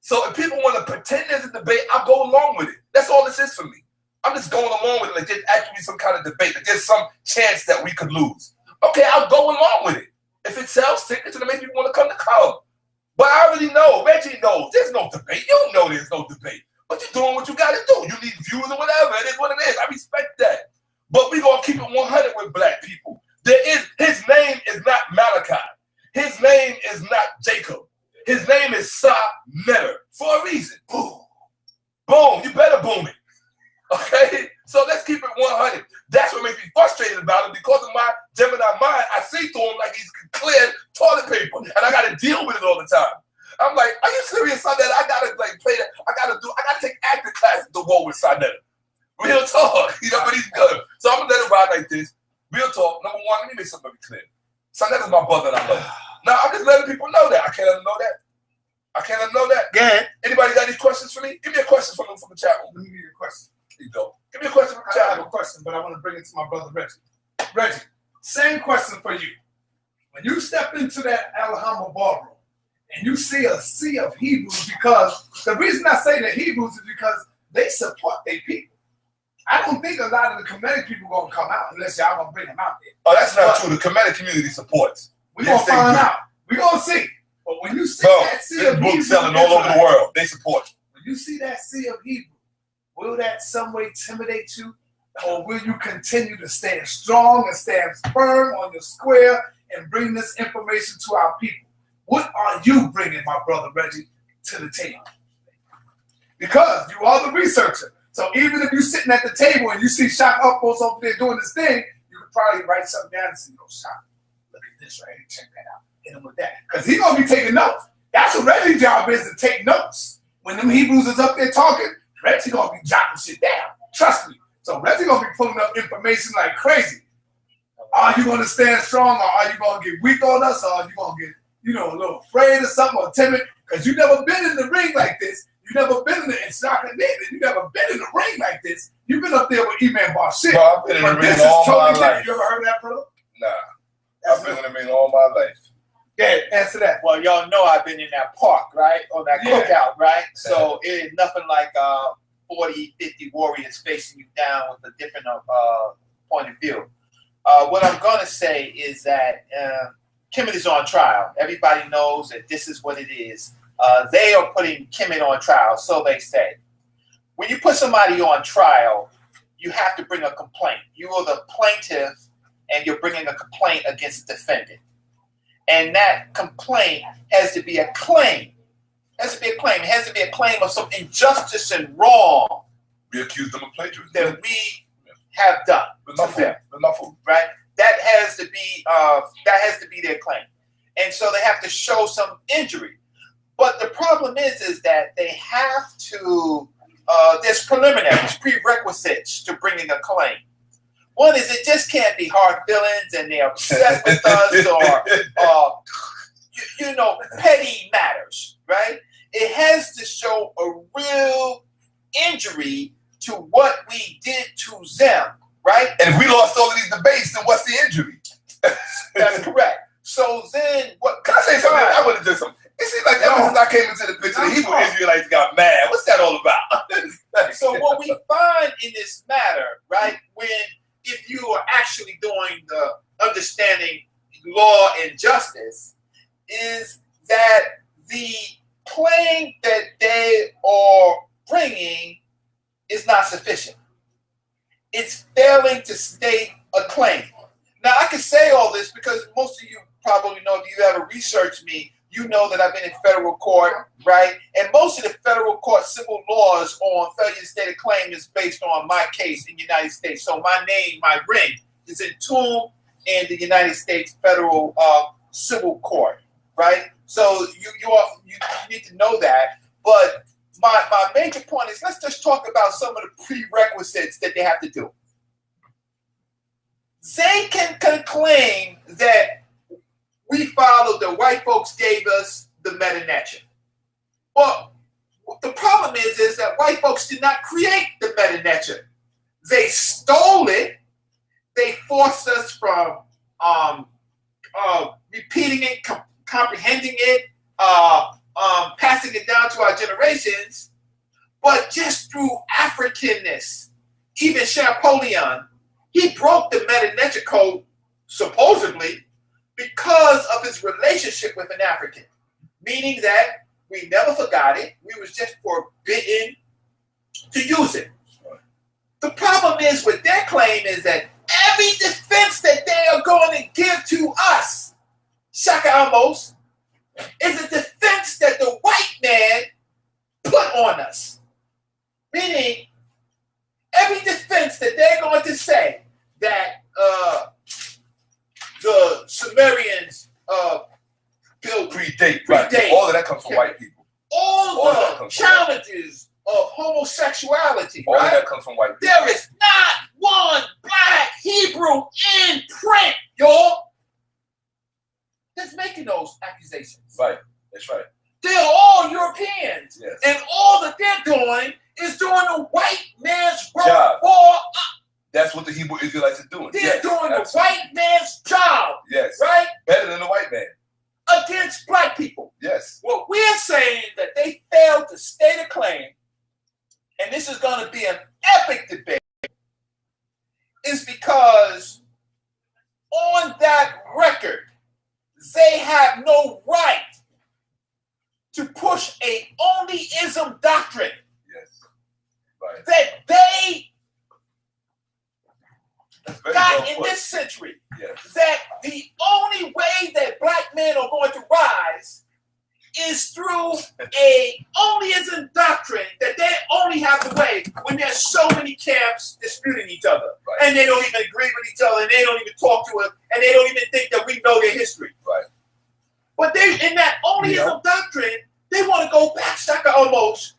So if people want to pretend there's a debate, I'll go along with it. That's all this is for me. I'm just going along with it like there's actually some kind of debate, like there's some chance that we could lose. Okay, I'll go along with it. If it sells tickets and it makes people want to come. But I already know, Reggie knows, there's no debate. You know there's no debate. But you're doing what you got to do. You need views or whatever. It is what it is. I respect that. But we're going to keep it 100 with black people. His name is not Malachi. His name is not Jacob. His name is Saneter for a reason. Boom. Boom. You better boom it. Okay? So let's keep it 100. That's what makes me frustrated about it. Because of my Gemini mind, I see through him like he's clear toilet paper. And I got to deal with it all the time. I'm like, are you serious, Saneter? I got to play that. I got to take acting class at the war with Saneter. Real talk. You know, but he's good. So I'm going to let it ride like this. Real talk. Number one, let me make something very clear. Saneter's my brother and I love him. Now, I'm just letting people know that. I can't let them know that. I can't let them know that. Yeah. Anybody got any questions for me? Give me a question from the chat room. Let me give you a question. Here you go. Give me a question from the chat room. I have a question, but I want to bring it to my brother Reggie. Reggie, same question for you. When you step into that Alhambra ballroom and you see a sea of Hebrews, because the reason I say the Hebrews is because they support their people. I don't think a lot of the Kemetic people are going to come out unless y'all going to bring them out there. Oh, that's not true. The Kemetic community supports. We're going to find out. We're going to see. But when you see that sea of Hebrews selling all over the world, they support. When you see that sea of Hebrews, will that some way intimidate you? Or will you continue to stand strong and stand firm on your square and bring this information to our people? What are you bringing, my brother Reggie, to the table? Because you are the researcher. So even if you're sitting at the table and you see Shakka Ahmose over there doing this thing, you could probably write something down and say, "Yo, Shakka, look at this right here. Check that out. Hit him with that." Because he's going to be taking notes. That's what Reggie's job is, to take notes. When them Hebrews is up there talking, Reggie's going to be jotting shit down. Trust me. So Reggie's going to be pulling up information like crazy. Are you going to stand strong, or are you going to get weak on us, or are you going to get, a little afraid of something or timid? Because you've never been in the ring like this. You've never been in the Shakka. You've never been in the ring like this. You've been up there with Eman Bar shit. Bro, I've been in the ring all my life. You ever heard of that, brother? Nah. I've been in the ring all my life. Yeah, answer that. Well, y'all know I've been in that park, right? On that cookout, right? So it is nothing like 40, 50 warriors facing you down with a different point of view. What I'm going to say is that Kemet is on trial. Everybody knows that this is what it is. They are putting Kemet on trial, so they say. When you put somebody on trial, you have to bring a complaint. You are the plaintiff and you're bringing a complaint against the defendant. And that complaint has to be a claim. It has to be a claim. It has to be a claim of some injustice and wrong. We accuse them of plagiarism. That we have done. Right? That has to be their claim. And so they have to show some injury. But the problem is that they have to, there's preliminaries, prerequisites to bringing a claim. One is it just can't be hard feelings and they're upset with us or you know, petty matters, right? It has to show a real injury to what we did to them, right? And if we lost all of these debates, then what's the injury? That's correct. So then what? Can I say something? I want to do something. It seems like ever since I came into the picture, the Hebrew Israelites got mad. What's that all about? So what we find in this matter, right, if you are actually doing the understanding law and justice, is that the claim that they are bringing is not sufficient. It's failing to state a claim. Now, I can say all this because most of you probably know, if you ever researched me, you know that I've been in federal court, right? And most of the federal court civil laws on failure to state a claim is based on my case in the United States. So my name, my ring, is entombed in the United States federal civil court, right? So you need to know that. But my major point is, let's just talk about some of the prerequisites that they have to do. They can claim that we followed, the white folks gave us the meta-nature. Well, the problem is that white folks did not create the meta-nature. They stole it. They forced us from repeating it, comprehending it, passing it down to our generations, but just through Africanness. Even Champollion, he broke the meta-nature code, supposedly, because of his relationship with an African, meaning that we never forgot it. We was just forbidden to use it. The problem is with their claim is that every defense that they are going to give to us, Shakka Ahmose, is a defense that the white man put on us. Meaning, every defense that they're going to say that the Sumerians built predate. All of that comes from white people. All the challenges of homosexuality, all right? of that comes from white people. There is not one black Hebrew in print, y'all, that's making those accusations. Right, that's right. They're all Europeans. Yes. And all that they're doing is doing the white man's work Job. for That's what the Hebrew Israelites are doing. They're doing the white man's job. Yes. Right? Better than the white man. Against black people. Yes. What we're saying that they failed to state a claim, and this is going to be an epic debate, is because on that record, they have no right to push a onlyism doctrine. Yes. Right. That they got well in this century. Yes. That the only way that black men are going to rise is through a onlyism doctrine, that they only have the way when there's so many camps disputing each other. Right. And they don't even agree with each other, and they don't even talk to us, and they don't even think that we know their history. Right. But they, in that onlyism doctrine, they want to go back, Shakka Ahmose,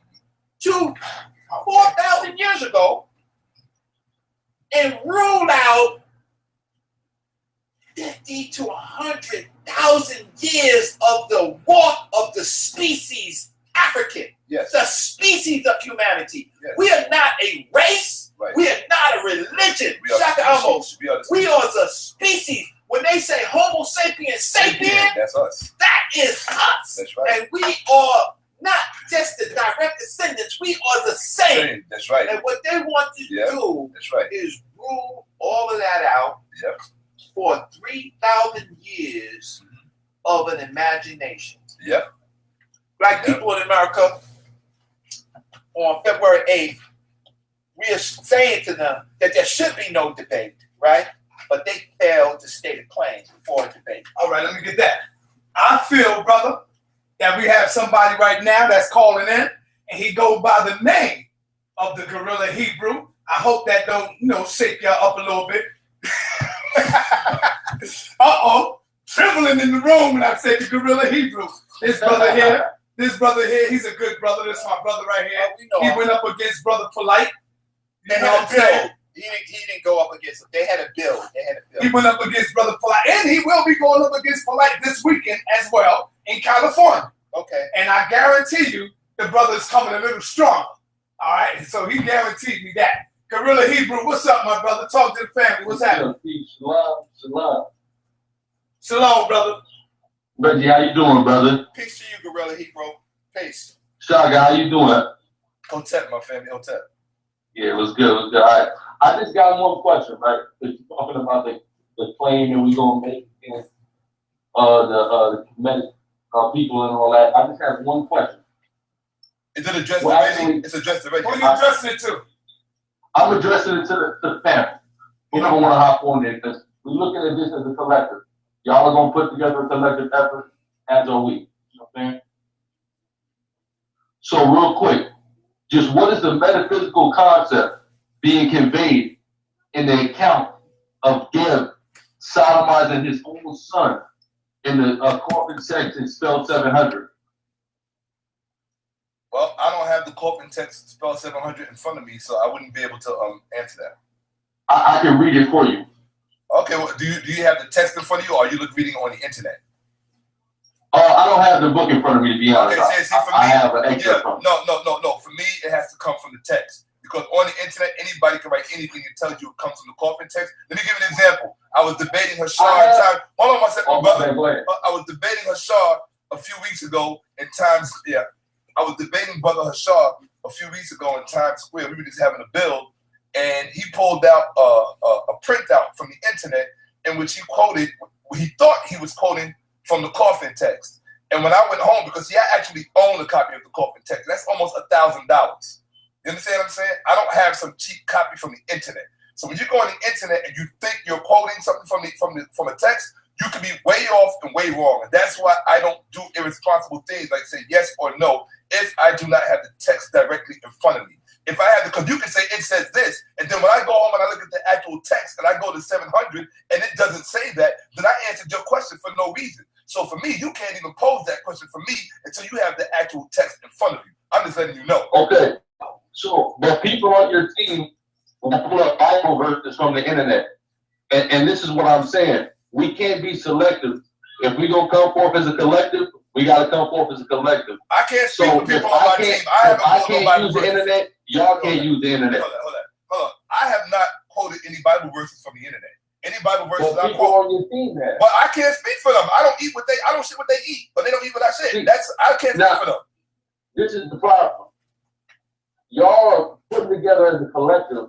to 4,000 years ago and rule out 50 to 100,000 years of the walk of the species African, yes. the species of humanity. Yes. We are not a race. Right. We are not a religion. Shakka Ahmose. We are the species. When they say Homo sapiens sapien, that's us. that is us. That's right. And we are not just the direct descendants. We are the same. That's right. And what they want to do that's right. is rule all of that out for 3,000 years of an imagination. Yep. Black people in America, on February 8th, we are saying to them that there should be no debate, right? but they failed to state a claim before the debate. All right, let me get that. I feel, brother, that we have somebody right now that's calling in, and he goes by the name of the Gorilla Hebrew. I hope that don't, shake y'all up a little bit. Uh-oh. Trembling in the room when I say the Gorilla Hebrew. This brother here, he's a good brother. This is my brother right here. He went up against brother Polight. They had a bill. He didn't go up against him. They had a bill. He went up against brother Polight, and he will be going up against Polight this weekend as well in California. Okay. And I guarantee you, the brother is coming a little stronger. All right. So he guaranteed me that. Gorilla Hebrew, what's up, my brother? Talk to the family. What's happening? Shalom, shalom. Shalom, brother. Reggie, how you doing, brother? Peace to you, Gorilla Hebrew. Peace. Shakka, how you doing? Hotep, my family, Hotep. Yeah, it was good. It was good. All right. I just got one question, right? Because you're talking about the claim that we're gonna make against the Kemetic people and all that. I just have one question. Is it addressed to Reggie? It's addressed to Reggie. Who are you addressing it to? I'm addressing it to the family. We don't want to hop on there because we're looking at this as a collective. Y'all are gonna put together a collective effort, as are we. You know what I'm saying? So real quick, just what is the metaphysical concept being conveyed in the account of Geb sodomizing his own son in the coffin text in spell 700? Well, I don't have the coffin text spell 700 in front of me, so I wouldn't be able to answer that. I can read it for you. Okay, well, do you have the text in front of you, or are you reading on the internet? I don't have the book in front of me, to be honest. Okay, see, for me, I have an extra from it. No. For me, it has to come from the text. Because on the internet, anybody can write anything and tells you it comes from the coffin text. Let me give you an example. I was debating Hashar in time. Hold on one second, brother. Go ahead. I was debating Hashar a few weeks ago in Times. Yeah, I was debating brother Hashar a few weeks ago in Times Square. We were just having a build, and he pulled out a printout from the internet in which he quoted. He thought he was quoting from the coffin text. And when I went home, because he actually owned a copy of the coffin text, that's almost $1,000. You understand what I'm saying? I don't have some cheap copy from the internet. So when you go on the internet and you think you're quoting something from a text, you can be way off and way wrong. And that's why I don't do irresponsible things like say yes or no if I do not have the text directly in front of me. If I have because you can say it says this, and then when I go home and I look at the actual text and I go to 700 and it doesn't say that, then I answered your question for no reason. So for me, you can't even pose that question for me until you have the actual text in front of you. I'm just letting you know. Okay. So the people on your team will pull up Bible verses from the internet. And this is what I'm saying. We can't be selective. If we're going to come forth as a collective, we got to come forth as a collective. I can't speak for people on my team. I can't use the internet. Y'all can't use the internet. Hold on. I have not quoted any Bible verses from the internet. Any Bible verses I quote on your team, man. But I can't speak for them. I don't shit what they eat, but they don't eat what I shit. I can't speak for them. This is the problem. Y'all are putting together as a collective,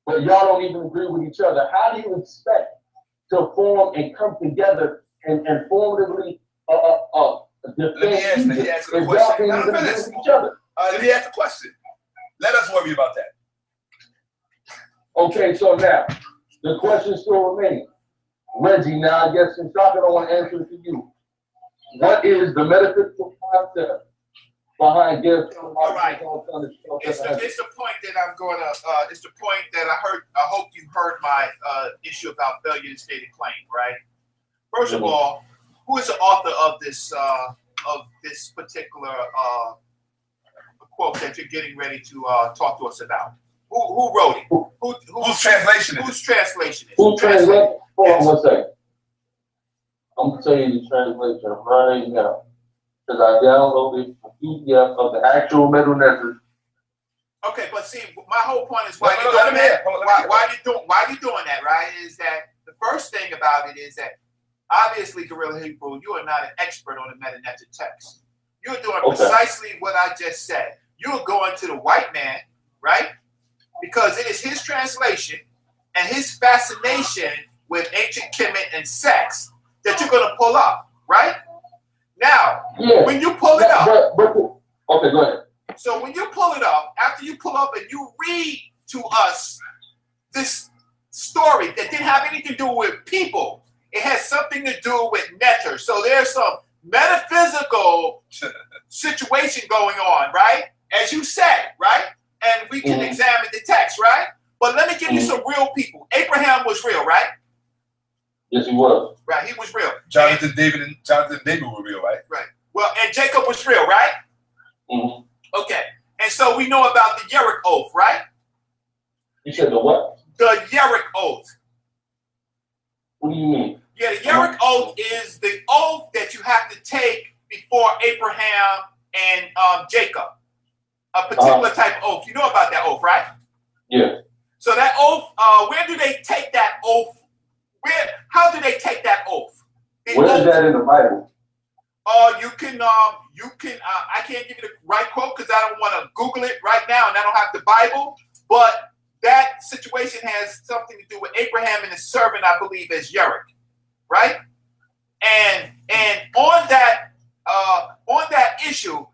but y'all don't even agree with each other. How do you expect to form and come together and formatively defend Let me ask the if question. y'all can't even agree with each other? Let me ask the question. Let us worry about that. Okay, so now the question still remains. Reggie, now I guess since Shakka don't want to answer it to you, what is the metaphysical concept behind gifts? All right. It's the point that I'm going to. It's the point that I heard. I hope you heard my issue about failure to state a claim. Right. First of all, who is the author of this particular quote that you're getting ready to talk to us about? Who wrote it? Whose translation is it? Whose translation is it? Who translated? Hold on one second. I'm going to tell you the translation right now. Because I downloaded a PDF of the actual Middle Nessus. Okay, but see, my whole point is why you doing that, right? Is that the first thing about it is that obviously, Gorilla Hebrew, you are not an expert on the Meta Nessus text. You're doing precisely what I just said. You're going to the white man, right? Because it is his translation and his fascination with ancient Kemet and sex that you're going to pull up, right? Now, when you pull it up. Okay, go ahead. So when you pull it up, after you pull up and you read to us this story that didn't have anything to do with people. It has something to do with Neter. So there's some metaphysical situation going on, right? As you said, right? And we can examine the text, right? But let me give you some real people. Abraham was real, right? Yes, he was. Right, he was real. Jonathan David were real, right? Right. Well, and Jacob was real, right? Okay. And so we know about the Yerich oath, right? You said the what? The Yerich oath. What do you mean? Yeah, the Yerich oath is the oath that you have to take before Abraham and Jacob. A particular type of oath. You know about that oath, right? Yeah. So that oath, where do they take that oath? How do they take that oath? Where is that in the Bible? You can, I can't give you the right quote because I don't want to Google it right now and I don't have the Bible, but that situation has something to do with Abraham and his servant, I believe, as Yerich, right? And on that issue,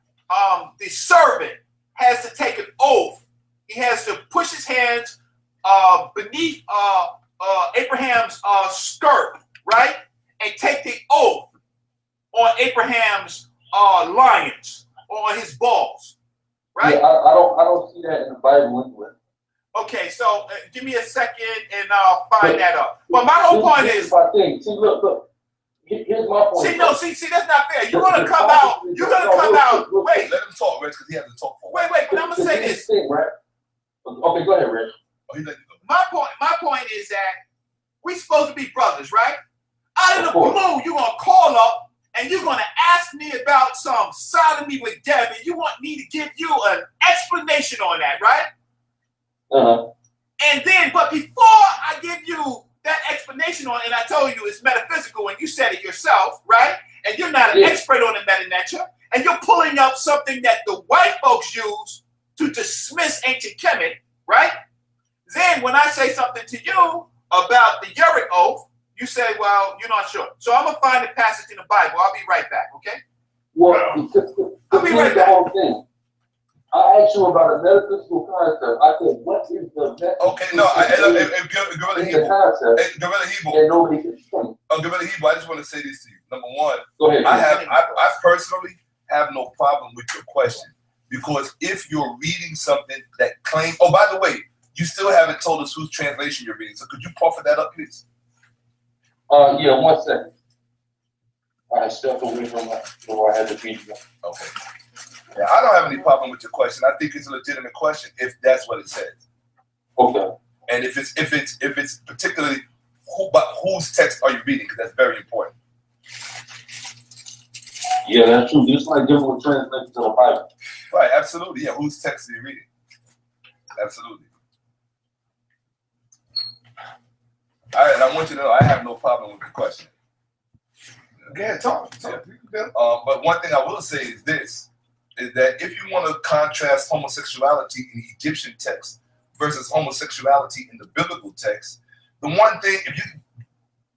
the servant has to take an oath. He has to push his hands beneath Abraham's skirt, right, and take the oath on Abraham's lions or on his balls, right? Yeah, I don't see that in the Bible anywhere. Okay, so give me a second and I'll find that up. But my whole point is, see, look. Here's my point. See, that's not fair. You're gonna come out. Wait, let him talk, Reg, because he has to talk for a while. Wait, but I'm gonna say this. Thing, right? Okay, go ahead, Reg. My point is that we supposed to be brothers, right? Out of the blue, you're gonna call up and you're gonna ask me about some sodomy with Deb, and you want me to give you an explanation on that, right? And then, but before I give you that explanation on it, and I told you it's metaphysical, and you said it yourself, right? And you're not an expert on the meta-nature, and you're pulling up something that the white folks use to dismiss ancient Kemet, right? Then when I say something to you about the Yerich oath, you say, well, you're not sure. So I'm going to find the passage in the Bible. I'll be right back, okay? Well, I'll be right back. The whole thing. I asked you about a metaphysical concept. I said, what is the metaphysical Gorilla Hebrew. And nobody can explain. Gorilla Hebrew, I just want to say this to you. Number one, go ahead. I personally have no problem with your question, because if you're reading something that claims, oh, by the way, you still haven't told us whose translation you're reading, so could you proffer that up, please? Yeah, 1 second. I stepped away from where I had the video. Okay. Yeah, I don't have any problem with your question. I think it's a legitimate question if that's what it says. Okay. And if it's particularly whose text are you reading, because that's very important. Yeah, that's true. Just like giving a translation to the Bible. Right, absolutely. Yeah, whose text are you reading? Absolutely. All right, and I want you to know I have no problem with the question. Okay, talk. Yeah. But one thing I will say is this, is that if you want to contrast homosexuality in the Egyptian text versus homosexuality in the biblical text, the one thing, if you,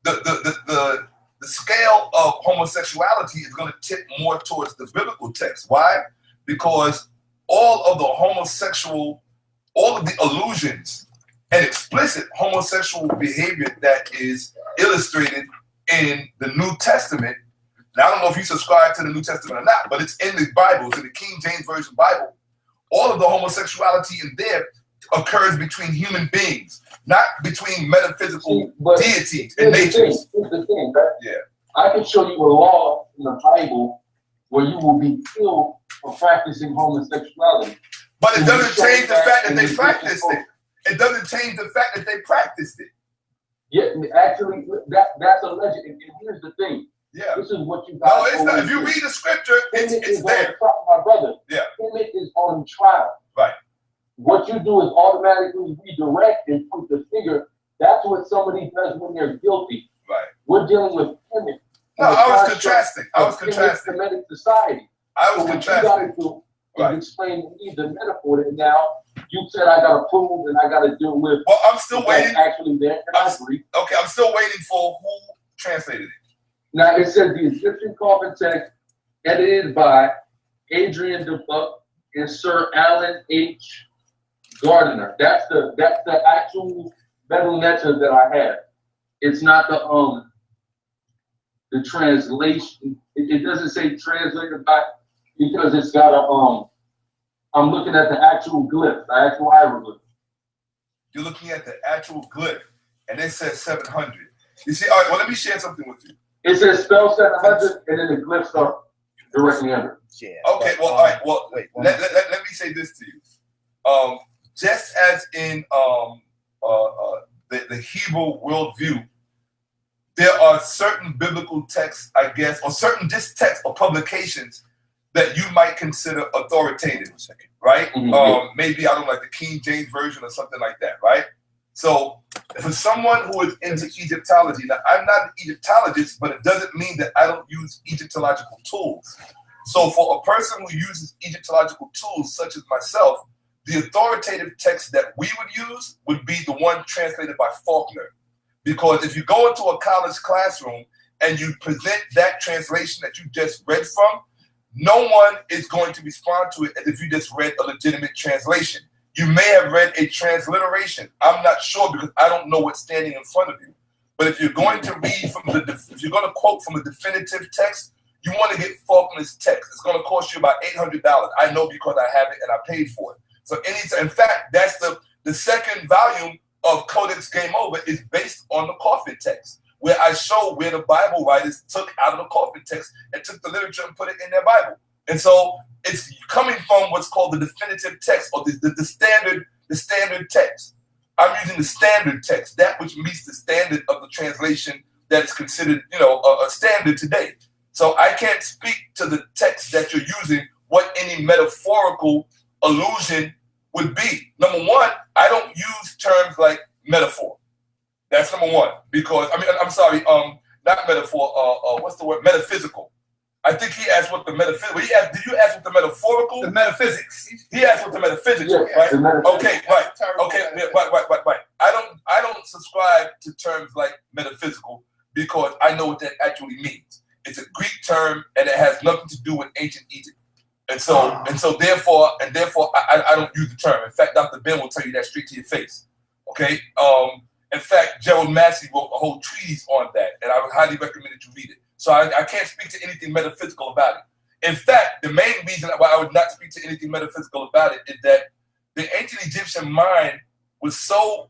the scale of homosexuality is going to tip more towards the biblical text. Why? Because all of the allusions and explicit homosexual behavior that is illustrated in the New Testament. Now, I don't know if you subscribe to the New Testament or not, but it's in the Bible, it's in the King James Version Bible. All of the homosexuality in there occurs between human beings, not between metaphysical deities and natures. Here's the thing, right? Yeah. I can show you a law in the Bible where you will be killed for practicing homosexuality. But it doesn't change the fact that they practiced it. It doesn't change the fact that they practiced it. Yeah, actually, that's alleged. And here's the thing. Yeah. This is what you got. No, it's not. If you read the scripture, it's there. My brother. Yeah. Kemet is on trial. Right. What you do is automatically redirect and put the finger. That's what somebody does when they're guilty. Right. We're dealing with Kemet. No, I was contrasting. Kemetic society. I was contrasting. What you got to do is explain to me the metaphor that now you said I got to prove and I got to deal with. Well, I'm still waiting. Actually, there. Okay, I'm still waiting for who translated it. Now it says the Egyptian coffin text, edited by Adrian DeBuck and Sir Alan H. Gardiner. That's the actual Metalnetta that I have. It's not the translation. It doesn't say translated by, because it's got a I'm looking at the actual glyph, the actual hieroglyph. You're looking at the actual glyph, and it says 700. You see, all right, well, let me share something with you. It says spell 700, and then the glyphs are directly under. Yeah. Okay, well, all right, well, let me say this to you. Just as in the Hebrew worldview, there are certain biblical texts, I guess, or certain just texts or publications that you might consider authoritative, right? Mm-hmm. Maybe, I don't know, like the King James Version or something like that, right? So for someone who is into Egyptology, now I'm not an Egyptologist, but it doesn't mean that I don't use Egyptological tools. So for a person who uses Egyptological tools, such as myself, the authoritative text that we would use would be the one translated by Faulkner. Because if you go into a college classroom and you present that translation that you just read from, no one is going to respond to it as if you just read a legitimate translation. You may have read a transliteration. I'm not sure because I don't know what's standing in front of you. But if you're going to read from if you're going to quote from a definitive text, you want to get Faulkner's text. It's going to cost you about $800. I know because I have it and I paid for it. So in fact, that's the second volume of Codex Game Over is based on the Coffin text, where I show where the Bible writers took out of the Coffin text and took the literature and put it in their Bible. And so it's coming from what's called the definitive text, or the standard text. I'm using the standard text, that which meets the standard of the translation that is considered, a standard today. So I can't speak to the text that you're using, what any metaphorical allusion would be. Number one, I don't use terms like metaphor. That's number one, because I'm sorry, not metaphor. What's the word? Metaphysical. I think he asked what the metaphysical. Did you ask what the metaphorical? The metaphysics. He asked what the metaphysics, Yeah, right? Okay, right. Okay, right. I don't subscribe to terms like metaphysical because I know what that actually means. It's a Greek term and it has nothing to do with ancient Egypt. And so therefore I don't use the term. In fact, Dr. Ben will tell you that straight to your face. Okay. In fact, Gerald Massey wrote a whole treatise on that, and I would highly recommend that you read it. So I can't speak to anything metaphysical about it. In fact, the main reason why I would not speak to anything metaphysical about it is that the ancient Egyptian mind was so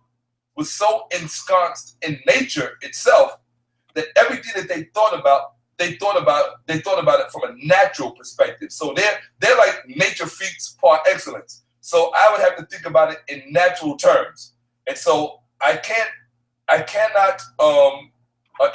ensconced in nature itself that everything that they thought about it from a natural perspective. So they're like nature freaks par excellence. So I would have to think about it in natural terms. And so I cannot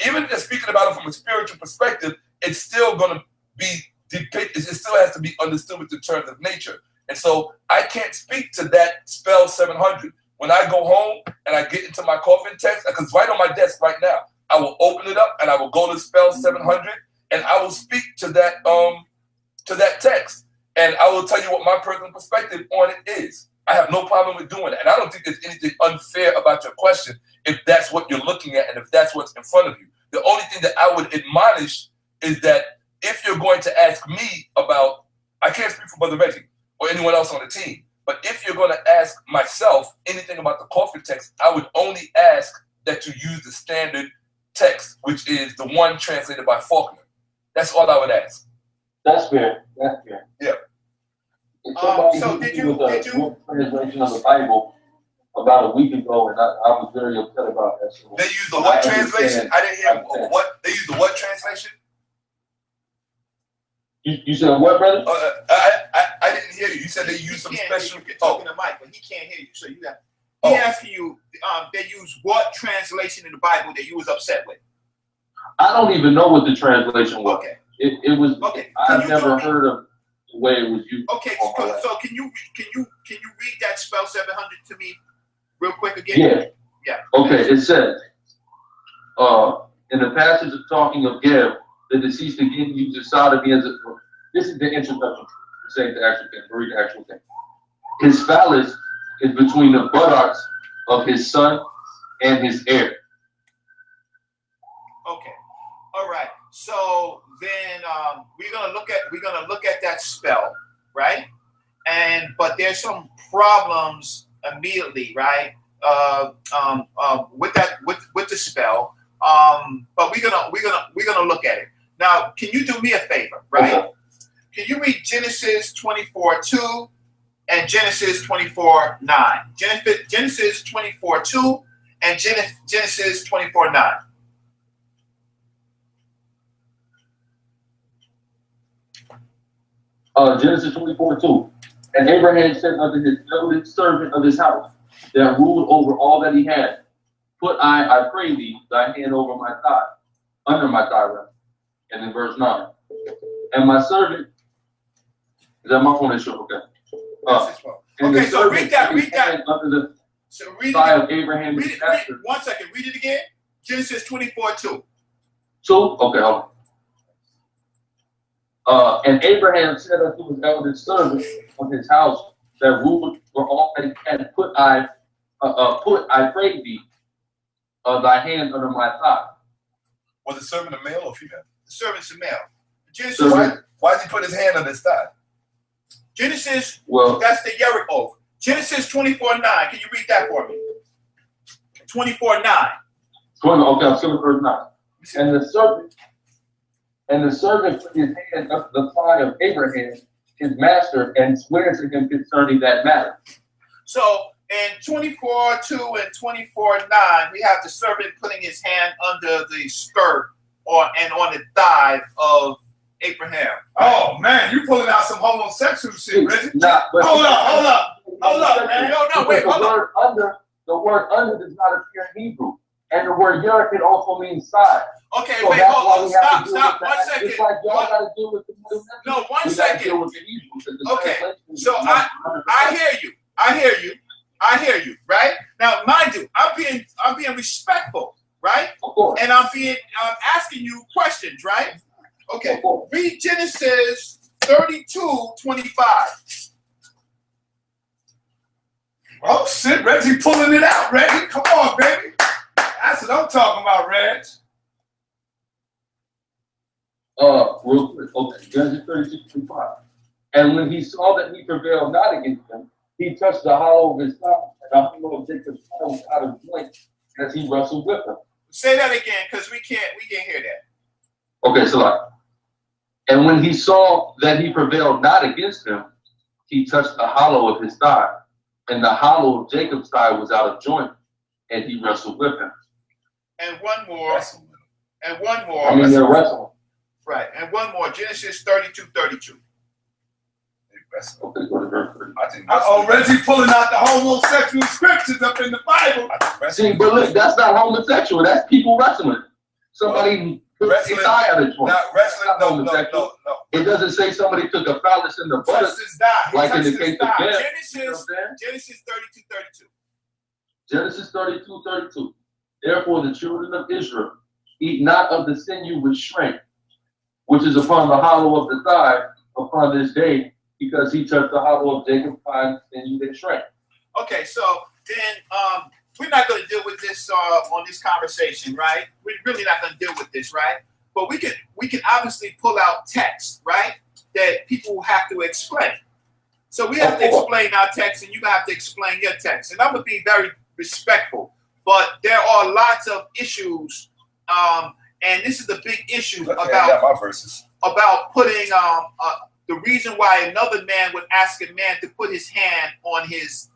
even just speaking about it from a spiritual perspective, it's still going to be depicted. It still has to be understood with the terms of nature. And so I can't speak to that spell 700. When I go home and I get into my coffin text, because it's right on my desk right now, I will open it up and I will go to spell 700 and I will speak to that text. And I will tell you what my personal perspective on it is. I have no problem with doing that. And I don't think there's anything unfair about your question if that's what you're looking at and if that's what's in front of you. The only thing that I would admonish is that if you're going to ask me about, I can't speak for Brother Reggie or anyone else on the team, but if you're going to ask myself anything about the coffin text, I would only ask that you use the standard text, which is the one translated by Faulkner. That's all I would ask. That's fair. Yeah. So did you translation of the Bible about a week ago, and I was very upset about that. So they used the what translation? I didn't hear what. They used the what translation? You said what, brother? I didn't hear you. You said they used some special. You're talking to Mike, but he can't hear you. So you got. He asking you. They use what translation in the Bible that you was upset with? I don't even know what the translation was. Okay. It was. Okay. I've never heard of the way it was used. Okay. So can you read that spell 700 to me real quick again? Yeah. Yeah. Okay. It says, in the passage of talking of Geb, the deceased again uses sodomy as a. This is the introduction. Saying the actual thing. Read the actual thing. His phallus is between the buttocks of his son and his heir. Okay. All right. So then we're gonna look at that spell, right? But there's some problems immediately, right? with the spell. But we're gonna look at it now. Can you do me a favor, right? Okay. Can you read Genesis 24:2 and Genesis 24:9? Genesis 24:2 and Genesis 24:9. Genesis 24:2. And Abraham said unto his eldest servant of his house that ruled over all that he had, put I pray thee, thy hand over my thigh, under my thigh, rather. And in verse 9. And my servant, is that my phone is short? Okay. Okay, so read that. Under the So read thigh it. of Abraham. Read it. 1 second. Read it again. Genesis 24:2. 2? Okay, hold on. And Abraham said unto his eldest servant of his house that ruled for all that he had, put I pray thee, thy hand under my thigh. Was the servant a male or female? The servant's a male. Genesis. Why did he put his hand on his thigh? Genesis. Well, That's the Yerek oath. Genesis 24:9. Can you read that for me? 24:9. okay, I'm still in verse 9. And the servant put his hand up the thigh of Abraham, his master, and sware to him concerning that matter. So in 24:2 and 24:9, we have the servant putting his hand under the skirt and on the thigh of Abraham. Oh man, you pulling out some homosexual shit, Reggie. Hold up, man. No, wait, hold on. The word under does not appear in Hebrew. And the word yer can also mean side. Okay, so wait, hold on. Stop. 1 second. It's like y'all got to deal with the No, 1 second. Okay, so I hear you, right? Now, mind you, I'm being respectful, right? Of course. And I'm asking you questions, right? Okay. Read Genesis 32:25. Oh shit, Reggie pulling it out, Reggie. Come on, baby. That's what I'm talking about, Reg. Real quick. Okay, Genesis 32:25. And when he saw that he prevailed not against him, he touched the hollow of his thigh, and the hollow of Jacob's thigh was out of joint as he wrestled with him. Say that again, because we can't hear that. Okay, so like, and when he saw that he prevailed not against him, he touched the hollow of his thigh, and the hollow of Jacob's thigh was out of joint, and he wrestled with him. And one more. I mean, they're wrestling. Right, and one more. Genesis 32:32. Okay, go to verse 3. Reggie pulling out the homosexual scriptures up in the Bible. See, but look, that's not homosexual. That's people wrestling. Somebody took his thigh out of joint. Not wrestling. No. It doesn't say somebody took a phallus in the butt, like in the case of death. Genesis 32:32. Genesis 32:32. Therefore, the children of Israel eat not of the sinew which shrank, which is upon the hollow of the thigh, upon this day, because he touched the hollow of Jacob's thigh, and you that shrank. Okay, so then we're not going to deal with this on this conversation, right? We're really not going to deal with this, right? But we can obviously pull out text, right, that people will have to explain. So we have to explain our text, and you have to explain your text. And I'm going to be very respectful, but there are lots of issues, and this is the big issue about putting the reason why another man would ask a man to put his hand on his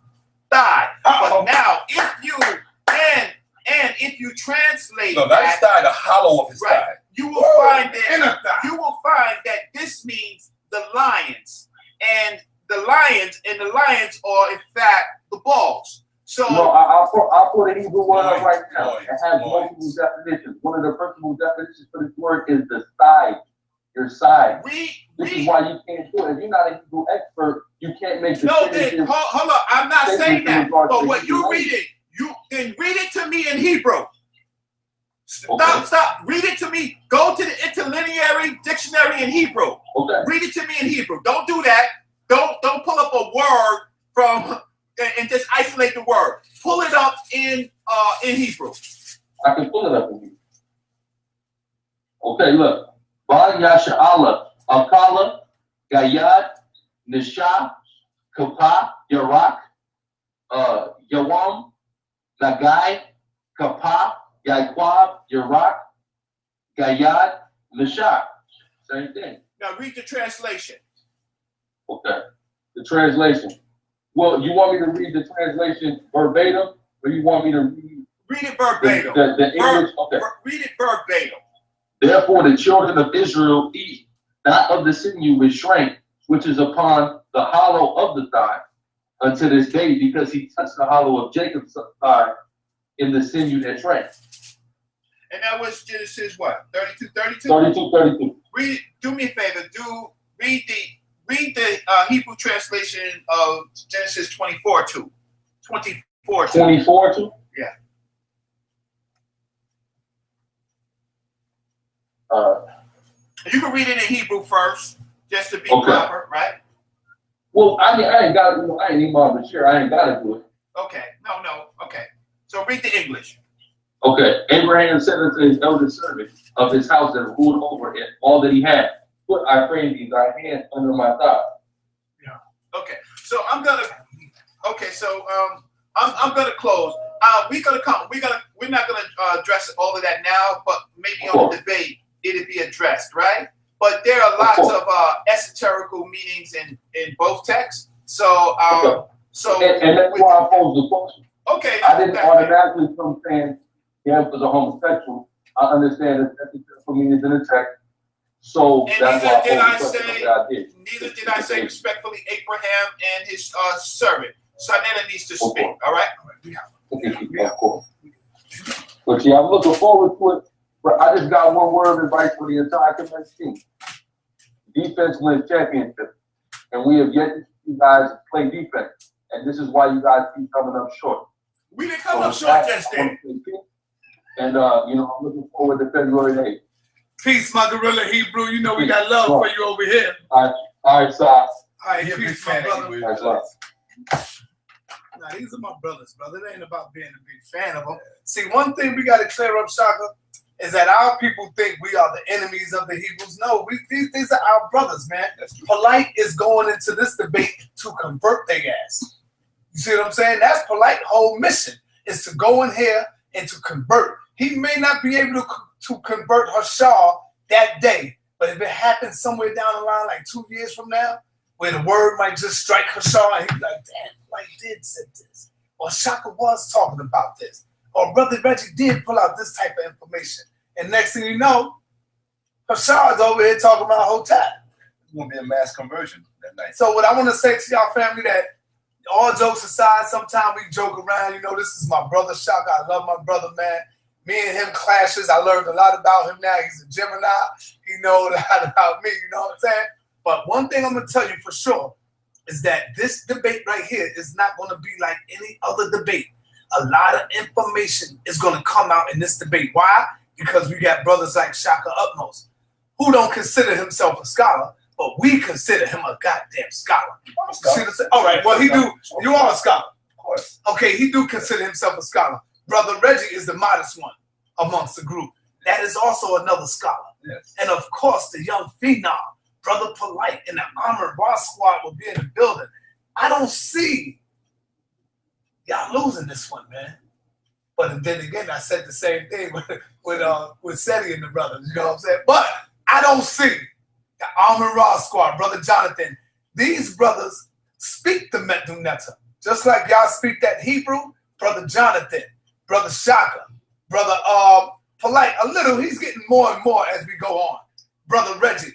thigh. But now, if you translate that thigh, the hollow of his thigh, you will find that this means the lions, and the lions are in fact the balls. So no, I'll put a Hebrew word up right now. It has multiple definitions. One of the principal definitions for this word is the side. Your side. This is why you can't do it. If you're not a Hebrew expert, you can't make the hold on. I'm not saying that. But what you're reading, then read it to me in Hebrew. Stop. Read it to me. Go to the interlineary dictionary in Hebrew. Okay. Read it to me in Hebrew. Don't do that. Don't pull up a word from and just isolate the word. Pull it up in Hebrew. I can pull it up in Hebrew. Okay, look. Ba Yasha'Allah, Akala, Gayad, Nisha, Kapa, Yarak, Yawam, Nagai, Kapah, Yaquab, Yarak, Gayad, Meshach. Same thing. Now read the translation. Okay. The translation. Well, you want me to read the translation verbatim, or you want me to read it verbatim? The English? Okay. Read it verbatim. Therefore, the children of Israel eat not of the sinew which shrank, which is upon the hollow of the thigh, unto this day, because he touched the hollow of Jacob's thigh in the sinew that shrank. And that was Genesis what? 32, 32? 32, 32. Read. Do me a favor. Read the Hebrew translation of Genesis 24 2. 24 2. 24 2? Yeah. You can read it in Hebrew first, just to be proper, right? Well, I ain't got it. I ain't even on sure. I ain't got to do it. Okay. No. Okay. So read the English. Okay. Abraham said unto his eldest servant of his house that ruled over it all that he had, put, I pray thee, thy hand under my thigh. Yeah. Okay. So I'm gonna close. We're not gonna address all of that now, but maybe on the debate it'll be addressed, right? But there are lots of esoterical meanings in both texts. So and that's why I posed the question. Okay. I didn't automatically come saying Geb was a homosexual. I understand that esoterical meanings in the text. So and that's why I posed the question I did. Neither did I say respectfully Abraham and his servant. Saneter needs to speak. All right. Of course. But yeah, I'm looking forward to it. But I just got one word of advice for the entire Kemetic team. Defense wins championship. And we have yet to see you guys play defense. And this is why you guys keep coming up short. We didn't come up short just then. And I'm looking forward to February 8th. Peace, my gorilla Hebrew. You know we got love for you over here. All right, so. All right, peace, my brother. Nah, these are my brothers, brother. It ain't about being a big fan of them. See, one thing we got to clear up, Shakka, is that our people think we are the enemies of the Hebrews. No, these are our brothers, man. Polight is going into this debate to convert their ass. You see what I'm saying? That's Polight's whole mission, is to go in here and to convert. He may not be able to convert Hashar that day, but if it happens somewhere down the line, like 2 years from now, where the word might just strike Hashar and he'd be like, damn, Polight did say this. Or Shakka was talking about this. Or Brother Reggie did pull out this type of information. And next thing you know, Hashar is over here talking about Hotep. It's going to be a mass conversion that night. So what I want to say to y'all family, that all jokes aside, sometimes we joke around. You know, this is my brother Shakka. I love my brother, man. Me and him clashes. I learned a lot about him now. He's a Gemini. He knows a lot about me. You know what I'm saying? But one thing I'm going to tell you for sure is that this debate right here is not going to be like any other debate. A lot of information is going to come out in this debate. Why? Because we got brothers like Shakka Ahmose, who don't consider himself a scholar, but we consider him a goddamn scholar. All right, well, he do. You are a scholar. Of course. Okay, he do consider himself a scholar. Brother Reggie is the modest one amongst the group. That is also another scholar. Yes. And of course, the young phenom, Brother Polight, and the Armored Raw Squad will be in the building. I don't see y'all losing this one, man. But then again, I said the same thing with Seti and the brothers. You know what I'm saying? But I don't see the Armored Raw Squad, Brother Jonathan. These brothers speak the Meduneta. Just like y'all speak that Hebrew, Brother Jonathan, Brother Shakka, Brother Polight, a little, he's getting more and more as we go on. Brother Reggie.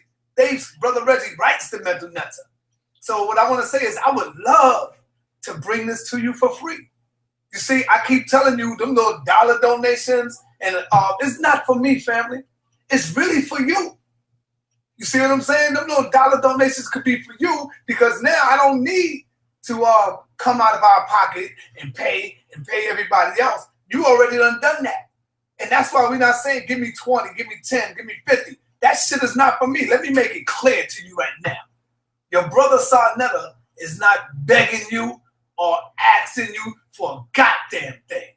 Brother Reggie writes the Meduneta. So what I want to say is I would love to bring this to you for free. You see, I keep telling you, them little dollar donations, and it's not for me, family. It's really for you. You see what I'm saying? Them little dollar donations could be for you, because now I don't need to come out of our pocket and pay everybody else. You already done that. And that's why we're not saying, give me 20, give me 10, give me 50. That shit is not for me. Let me make it clear to you right now. Your brother Saneter is not begging you or asking you for a goddamn thing.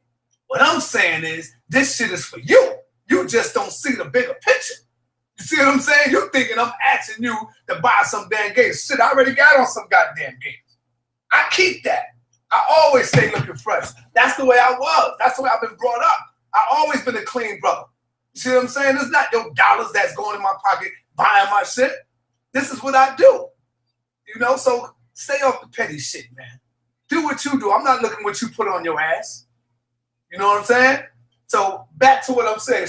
What I'm saying is, this shit is for you. You just don't see the bigger picture. You see what I'm saying? You thinking I'm asking you to buy some damn games. Shit, I already got on some goddamn games. I keep that. I always stay looking fresh. That's the way I was. That's the way I've been brought up. I always been a clean brother. You see what I'm saying? It's not your dollars that's going in my pocket buying my shit. This is what I do. You know, so stay off the petty shit, man. Do what you do. I'm not looking what you put on your ass. You know what I'm saying? So back to what I'm saying.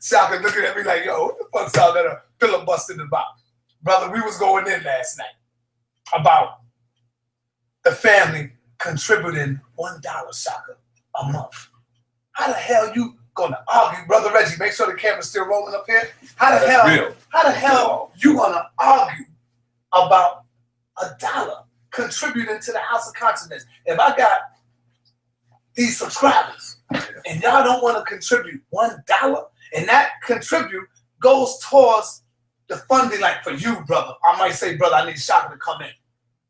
Shakka looking at me like, yo, what the fuck's out there filibustering about? Brother, we was going in last night about the family contributing $1, Shakka, a month. How the hell you gonna argue, Brother Reggie? Make sure the camera's still rolling up here. How the hell you gonna argue about $1 contributing to the House of Consciousness? If I got these subscribers and y'all don't want to contribute $1, and that contribute goes towards the funding, like for you, brother. I might say, brother, I need Shakka to come in.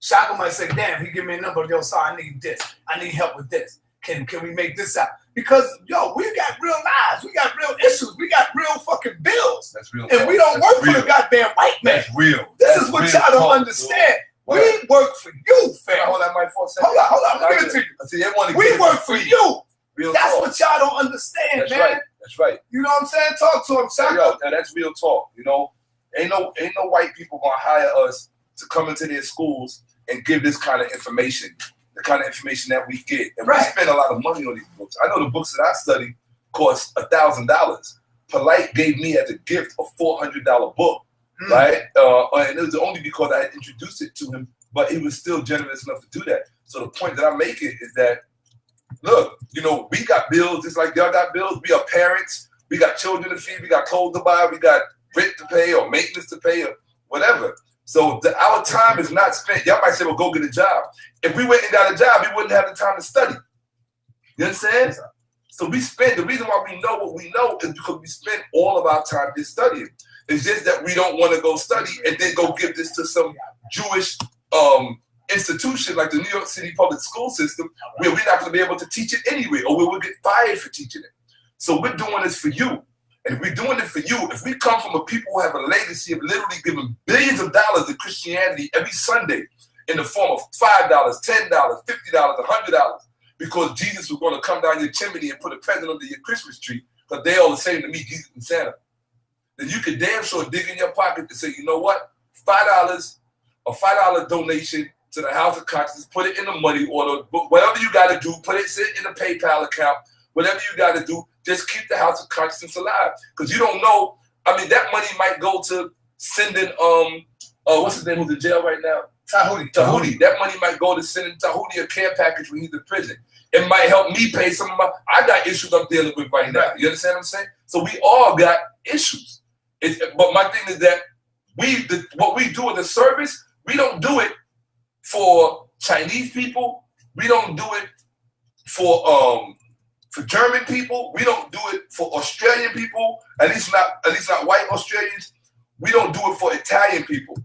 Shakka might say, damn, he give me a number. Yo, so I need this. I need help with this. Can we make this out? Because, yo, we got real lives. We got real issues. We got real fucking bills. That's real. And we don't work for the goddamn white man. That's real. This is what y'all don't understand. We work for you, fam. Hold on, hold on. Let me give it to you. We work for you. That's what y'all don't understand, man. Right. That's right. You know what I'm saying? Talk to him, Shakka. Yo, that's real talk. You know, ain't no white people gonna hire us to come into their schools and give this kind of information, the kind of information that we get. And we spend a lot of money on these books. I know the books that I study cost $1,000. Polight gave me as a gift a $400 book, right? And it was only because I had introduced it to him, but he was still generous enough to do that. So the point that I'm making is that, look, you know, we got bills just like y'all got bills. We are parents. We got children to feed. We got clothes to buy. We got rent to pay or maintenance to pay or whatever. So our time is not spent. Y'all might say, well, go get a job. If we went and got a job, we wouldn't have the time to study. You understand? So we spend, the reason why we know what we know is because we spend all of our time just studying. It's just that we don't want to go study and then go give this to some Jewish institution like the New York City public school system where we're not going to be able to teach it anyway, or we will get fired for teaching it. So we're doing this for you. And if we're doing it for you, if we come from a people who have a legacy of literally giving billions of dollars to Christianity every Sunday in the form of $5, $10, $50, $100, because Jesus was going to come down your chimney and put a present under your Christmas tree, because they all the same to me, Jesus and Santa, then you could damn sure dig in your pocket to say, you know what, $5, a $5 donation to the House of Consciousness, put it in the money order, whatever you got to do, put it in a PayPal account, whatever you got to do, just keep the House of Consciousness alive. Because you don't know, I mean, that money might go to sending, what's his name, who's in jail right now? Tahuti. That money might go to sending Tahuti a care package when he's in prison. It might help me pay some of my, I got issues I'm dealing with right now. You understand what I'm saying? So we all got issues. But my thing is that what we do in the service, we don't do it for Chinese people. We don't do it for German people. We don't do it for Australian people. At least not white Australians. We don't do it for Italian people.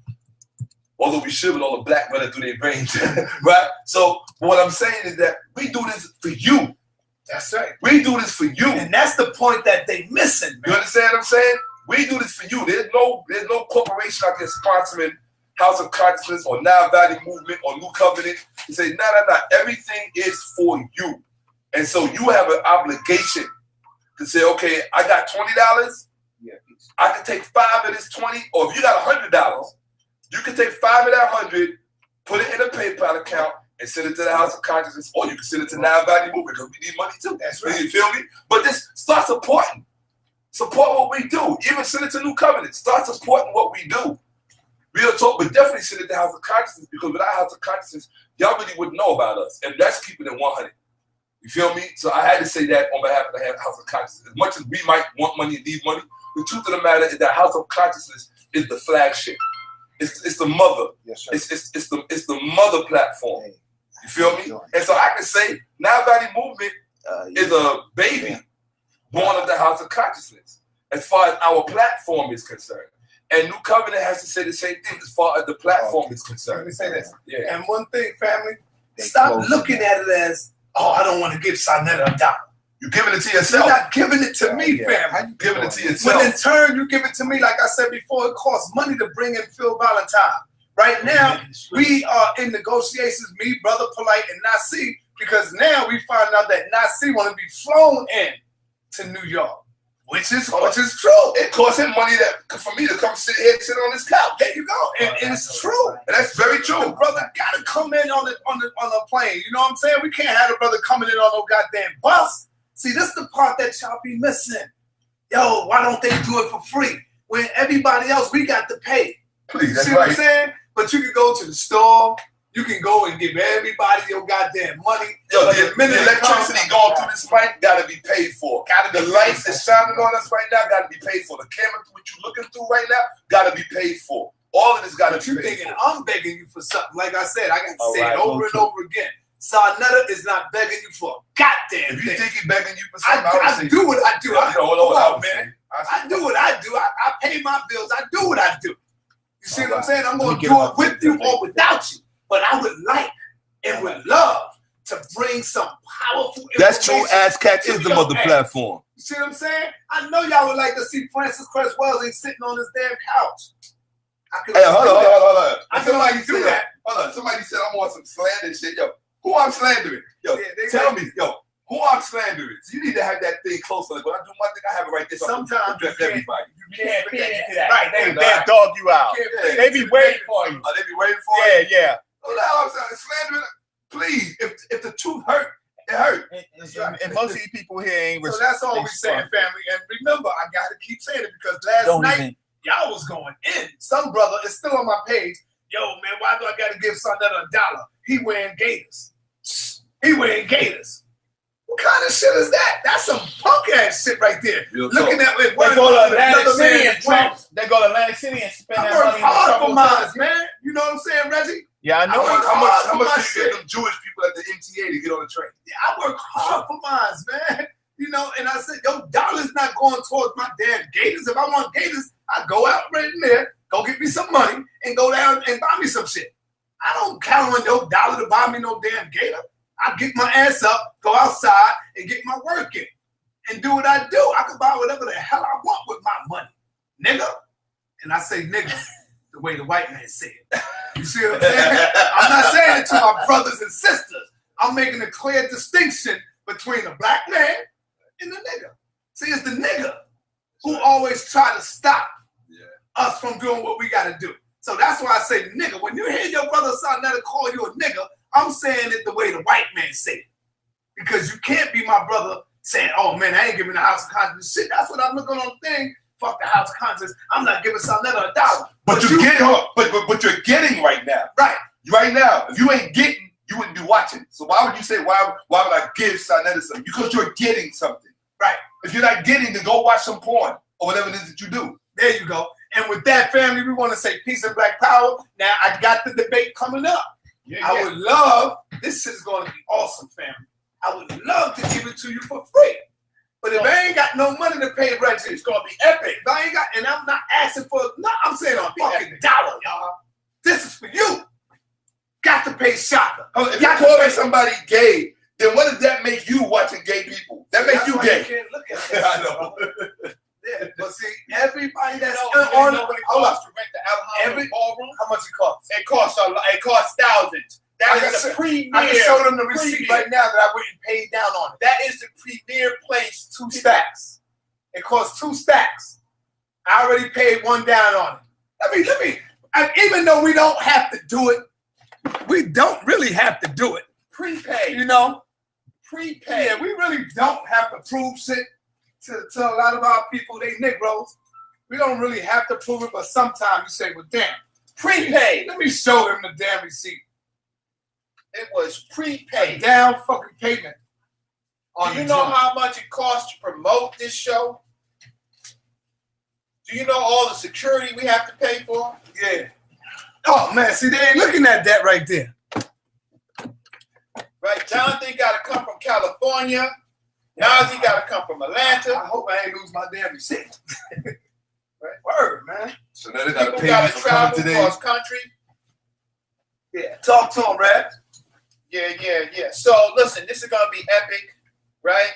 Although we should with all the black running through their veins, right? So what I'm saying is that we do this for you. That's right. We do this for you, and that's the point that they missing. Man. You understand what I'm saying? We do this for you. There's no corporation out there sponsoring House of Consciousness or Now Valley Movement or New Covenant. You say, no. Everything is for you. And so you have an obligation to say, okay, I got $20. Yeah, I can take 5 of this 20, or if you got $100, you can take 5 of that 100, put it in a PayPal account, and send it to the House of Consciousness, or you can send it to Now Valley Movement because we need money too. That's right. You feel me? But just start supporting. Support what we do. Even send it to New Covenant. Start supporting what we do. Real talk, but definitely send it to House of Consciousness, because without House of Consciousness, y'all really wouldn't know about us. And that's keeping it 100. You feel me? So I had to say that on behalf of the House of Consciousness. As much as we might want money and need money, the truth of the matter is that House of Consciousness is the flagship. It's the mother. Yes, sir. It's the mother platform. Hey, you feel me? And so I can say Now Valley Movement is a baby born of the House of Consciousness, as far as our platform is concerned. And New Covenant has to say the same thing as far as the platform is concerned. Let me say this. Yeah. And one thing, family, stop looking at it as, oh, I don't want to give Saneter $1. You're giving it to yourself. You're not giving it to me, fam. How you giving it to yourself? When in turn, you give it to me, like I said before, it costs money to bring in Phil Valentine. Right now, we are in negotiations, me, Brother Polight, and Nasi, because now we find out that Nasi want to be flown in to New York, which is true. It cost him money for me to come sit here and sit on this couch. There you go, and it's true. And that's very true. The brother gotta come in on the plane. You know what I'm saying? We can't have the brother coming in on no goddamn bus. See, this is the part that y'all be missing. Yo, why don't they do it for free when everybody else we got to pay? Please, that's see what I'm saying? But you can go to the store. You can go and give everybody your goddamn money. Yo, the electricity going through this mic gotta be paid for. The lights that's shining on us right now gotta be paid for. The camera which you looking through right now gotta be paid for. All of this gotta be paid for. I'm begging you for something. Like I said, I got to say it over and over again. Saneter is not begging you for a goddamn If you thing. think he's begging you for something, I do what I do. I do what I do. I pay my bills. I do what I do. You see what I'm saying? I'm going to do it with you or without you. But I would like and would love to bring some powerful information. That's true. AskCatism of the platform. You see what I'm saying? I know y'all would like to see Francis Cress Wellesley sitting on his damn couch. Hey, hold on. I feel like you do that. Hold on. Somebody said I'm on some slander shit. Yo, who I'm slandering? Yo, tell me. Yo, who I'm slandering? So you need to have that thing closer. Like, when I do my thing, I have it right there. So sometimes you everybody. You can't fit into that. Right, They'll dog you out. They be waiting for you. Oh, they be waiting for you? Yeah. Oh, no, I'm saying slandering. Please, if the truth hurt, it hurt. And most of these people here ain't. So that's all we're saying, family. And remember, I gotta keep saying it because last night y'all was going in. Some brother is still on my page. Yo, man, why do I gotta give Saneter $1? He wearing gators. He wearing gators. What kind of shit is that? That's some punk ass shit right there. Looking at it, they go to Atlantic City and spend that money. I work hard for mine, man. You know what I'm saying, Reggie? Yeah, I know. How much do you give them Jewish people at the MTA to get on the train? Yeah, I work hard for mine, man. You know, and I said, yo, $1's not going towards my damn gators. If I want gators, I go out right in there, go get me some money, and go down and buy me some shit. I don't count on your $1 to buy me no damn gator. I get my ass up, go outside, and get my work in, and do what I do. I can buy whatever the hell I want with my money, nigga. And I say nigga the way the white man said it. You see what I'm saying? I'm not saying it to my brothers and sisters. I'm making a clear distinction between a black man and the nigga. See, it's the nigga who always try to stop us from doing what we got to do. So that's why I say nigga. When you hear your brother Saneter call you a nigga, I'm saying it the way the white man say it. Because you can't be my brother saying, oh man, I ain't giving the House of Conscience shit. That's what I'm looking on the thing. Fuck the House of Conscience. I'm not giving Saneter $1. But you're getting right now. Right. Right now. If you ain't getting, you wouldn't be watching. So why would you say, why would I give Saneter something? Because you're getting something. Right. If you're not getting, then go watch some porn or whatever it is that you do. There you go. And with that, family, we want to say peace and black power. Now, I got the debate coming up. I would love, this shit is going to be awesome, family. I would love to give it to you for free. But if I ain't got no money to pay Reggie, it's going to be epic. If I ain't got, and I'm not asking for, no, I'm saying a fucking $1, y'all. This is for you. Got to pay Shakka. If you're calling somebody gay, then what does that make you watching gay people? That makes you gay. You can't look at that. I know. Yeah, but see, everybody that's on what it costs to rent the every ballroom. How much it costs? It costs thousands. That is the premier. I can show them the receipt right now that I went and paid down on it. That is the premier place. 2 stacks. It costs 2 stacks. I already paid 1 down on it. Let me. And even though we don't have to do it, we don't really have to do it. Prepaid. You know? Prepaid. Yeah, we really don't have to prove shit to a lot of our people. They Negroes. We don't really have to prove it, but sometimes you say, well, damn. Prepaid. Let me show them the damn receipt. It was prepaid. A down fucking payment. Do you know how much it costs to promote this show? Do you know all the security we have to pay for? Yeah. Oh, man. See, they ain't looking at that right there. Right? Jonathan got to come from California. Nazi got to come from Atlanta. I hope I ain't lose my damn receipt. Right? Word, man. So now they got to People pay got me to for coming travel today. across country. Yeah. Talk to him, Rad. Yeah. So listen, this is gonna be epic, right?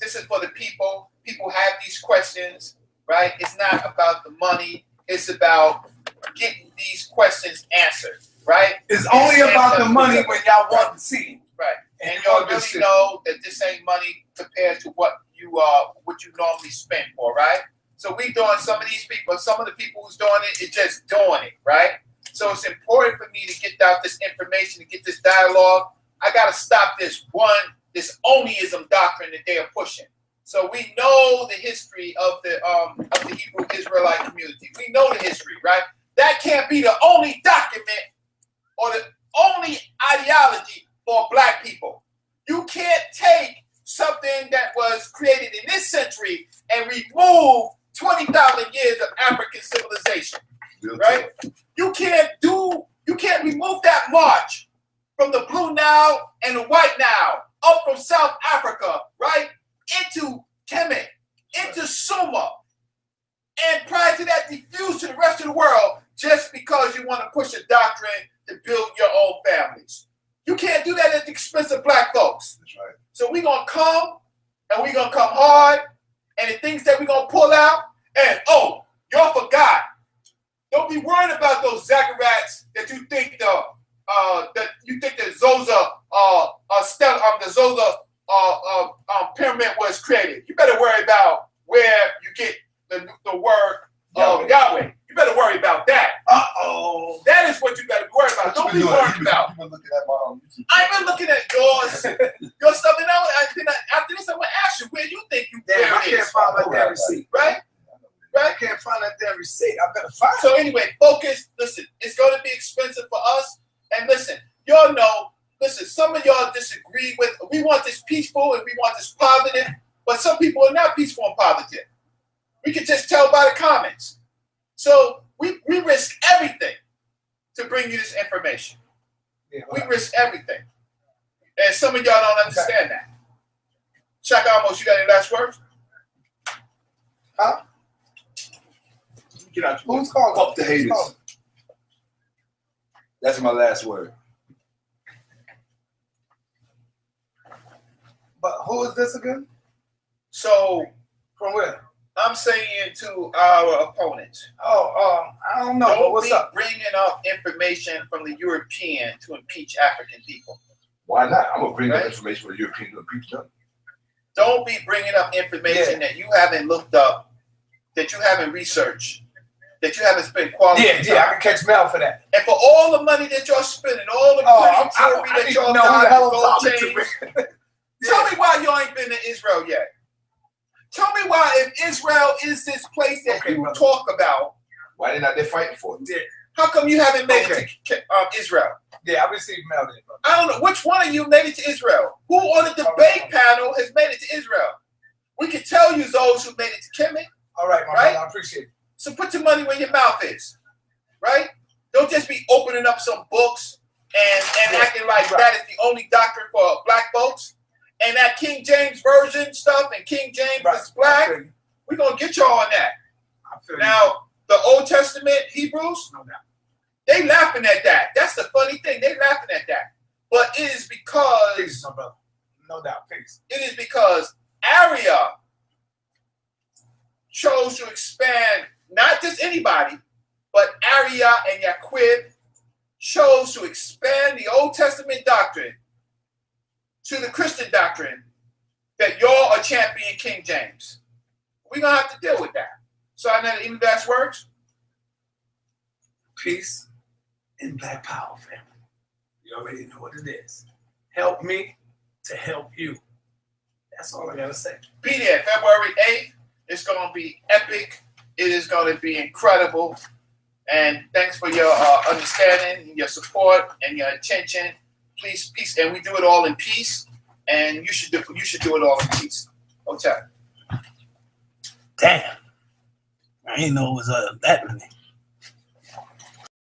This is for the people. People have these questions, right? It's not about the money. It's about getting these questions answered, right? It's only about the money when y'all want to see. Right. and y'all really know that this ain't money compared to what you normally spend for, right? So we doing some of these people, some of the people who's doing it, it's just doing it, right? So it's important for me to get out this information, to get this dialogue. I got to stop this onlyism doctrine that they are pushing. So we know the history of the Hebrew Israelite community. We know the history, right? That can't be the only document or the only ideology for black people. You can't take something that was created in this century and remove 20,000 years of African civilization, right? You can't remove that march from the Blue Nile and the White Nile up from South Africa, right, into Kemet, into Sumer, and prior to that diffuse to the rest of the world just because you want to push a doctrine to build your own families. You can't do that at the expense of black folks. That's right. So we're going to come, and we're going to come hard, and the things that we're going to pull out, and oh, y'all forgot. Don't be worried about those Zagarats that you think the Zosa pyramid was created. You better worry about where you get the word Yahweh. You better worry about that. That is what you better worry about. Don't be worried about. I've been looking at yours, your stuff, and after this, I'm gonna ask you where you think you. Damn, I can't find my damn receipt. Right? I can't find that damn receipt. I better find it. So anyway, focus. Listen, it's going to be expensive for us. And listen, y'all know. Listen, some of y'all disagree with. We want this peaceful and we want this positive, but some people are not peaceful and positive. We can just tell by the comments. So we risk everything to bring you this information. Yeah, we risk everything, and some of y'all don't understand that. Shakka, Ahmose, you got any last words? Huh? Get out. Who's calling? Fuck the haters. That's my last word. But who is this again? So from where? I'm saying to our opponents. I don't know. But what's up? Bringing up information from the European to impeach African people. Why not? I'm gonna bring up information for the European to impeach them. Don't be bringing up information that you haven't looked up, that you haven't researched, that you haven't spent quality time. Yeah, I can catch mail for that. And for all the money that y'all spending, all the jewelry that y'all got, gold chains. Tell me why y'all ain't been to Israel yet. Tell me why, if Israel is this place that you talk about, why they not there fighting for it? Yeah. How come you haven't made it to Israel? Yeah, I received mail there, bro. I don't know. Which one of you made it to Israel? Who on the debate panel has made it to Israel? We can tell you those who made it to Kemet. All right, my brother, I appreciate it. So put your money where your mouth is, right? Don't just be opening up some books and acting like that is the only doctrine for black folks. And that King James Version stuff and King James is black, we're going to get y'all on that. Now, the Old Testament Hebrews, they laughing at that. That's the funny thing. They laughing at that. But it is because... Peace, my brother. No doubt. Peace. It is because Aria chose to expand, not just anybody, but Aria and Yaqub chose to expand the Old Testament doctrine to the Christian doctrine that y'all are championing King James. We're going to have to deal with that. So I know any last words? Peace and black power, family. You already know what it is. Help me to help you. That's all I got to say. Be there February 8th. It's going to be epic. It is going to be incredible. And thanks for your understanding, your support, and your attention. Please, peace, and we do it all in peace. And you should do it all in peace. Okay. Damn, I didn't know it was that many.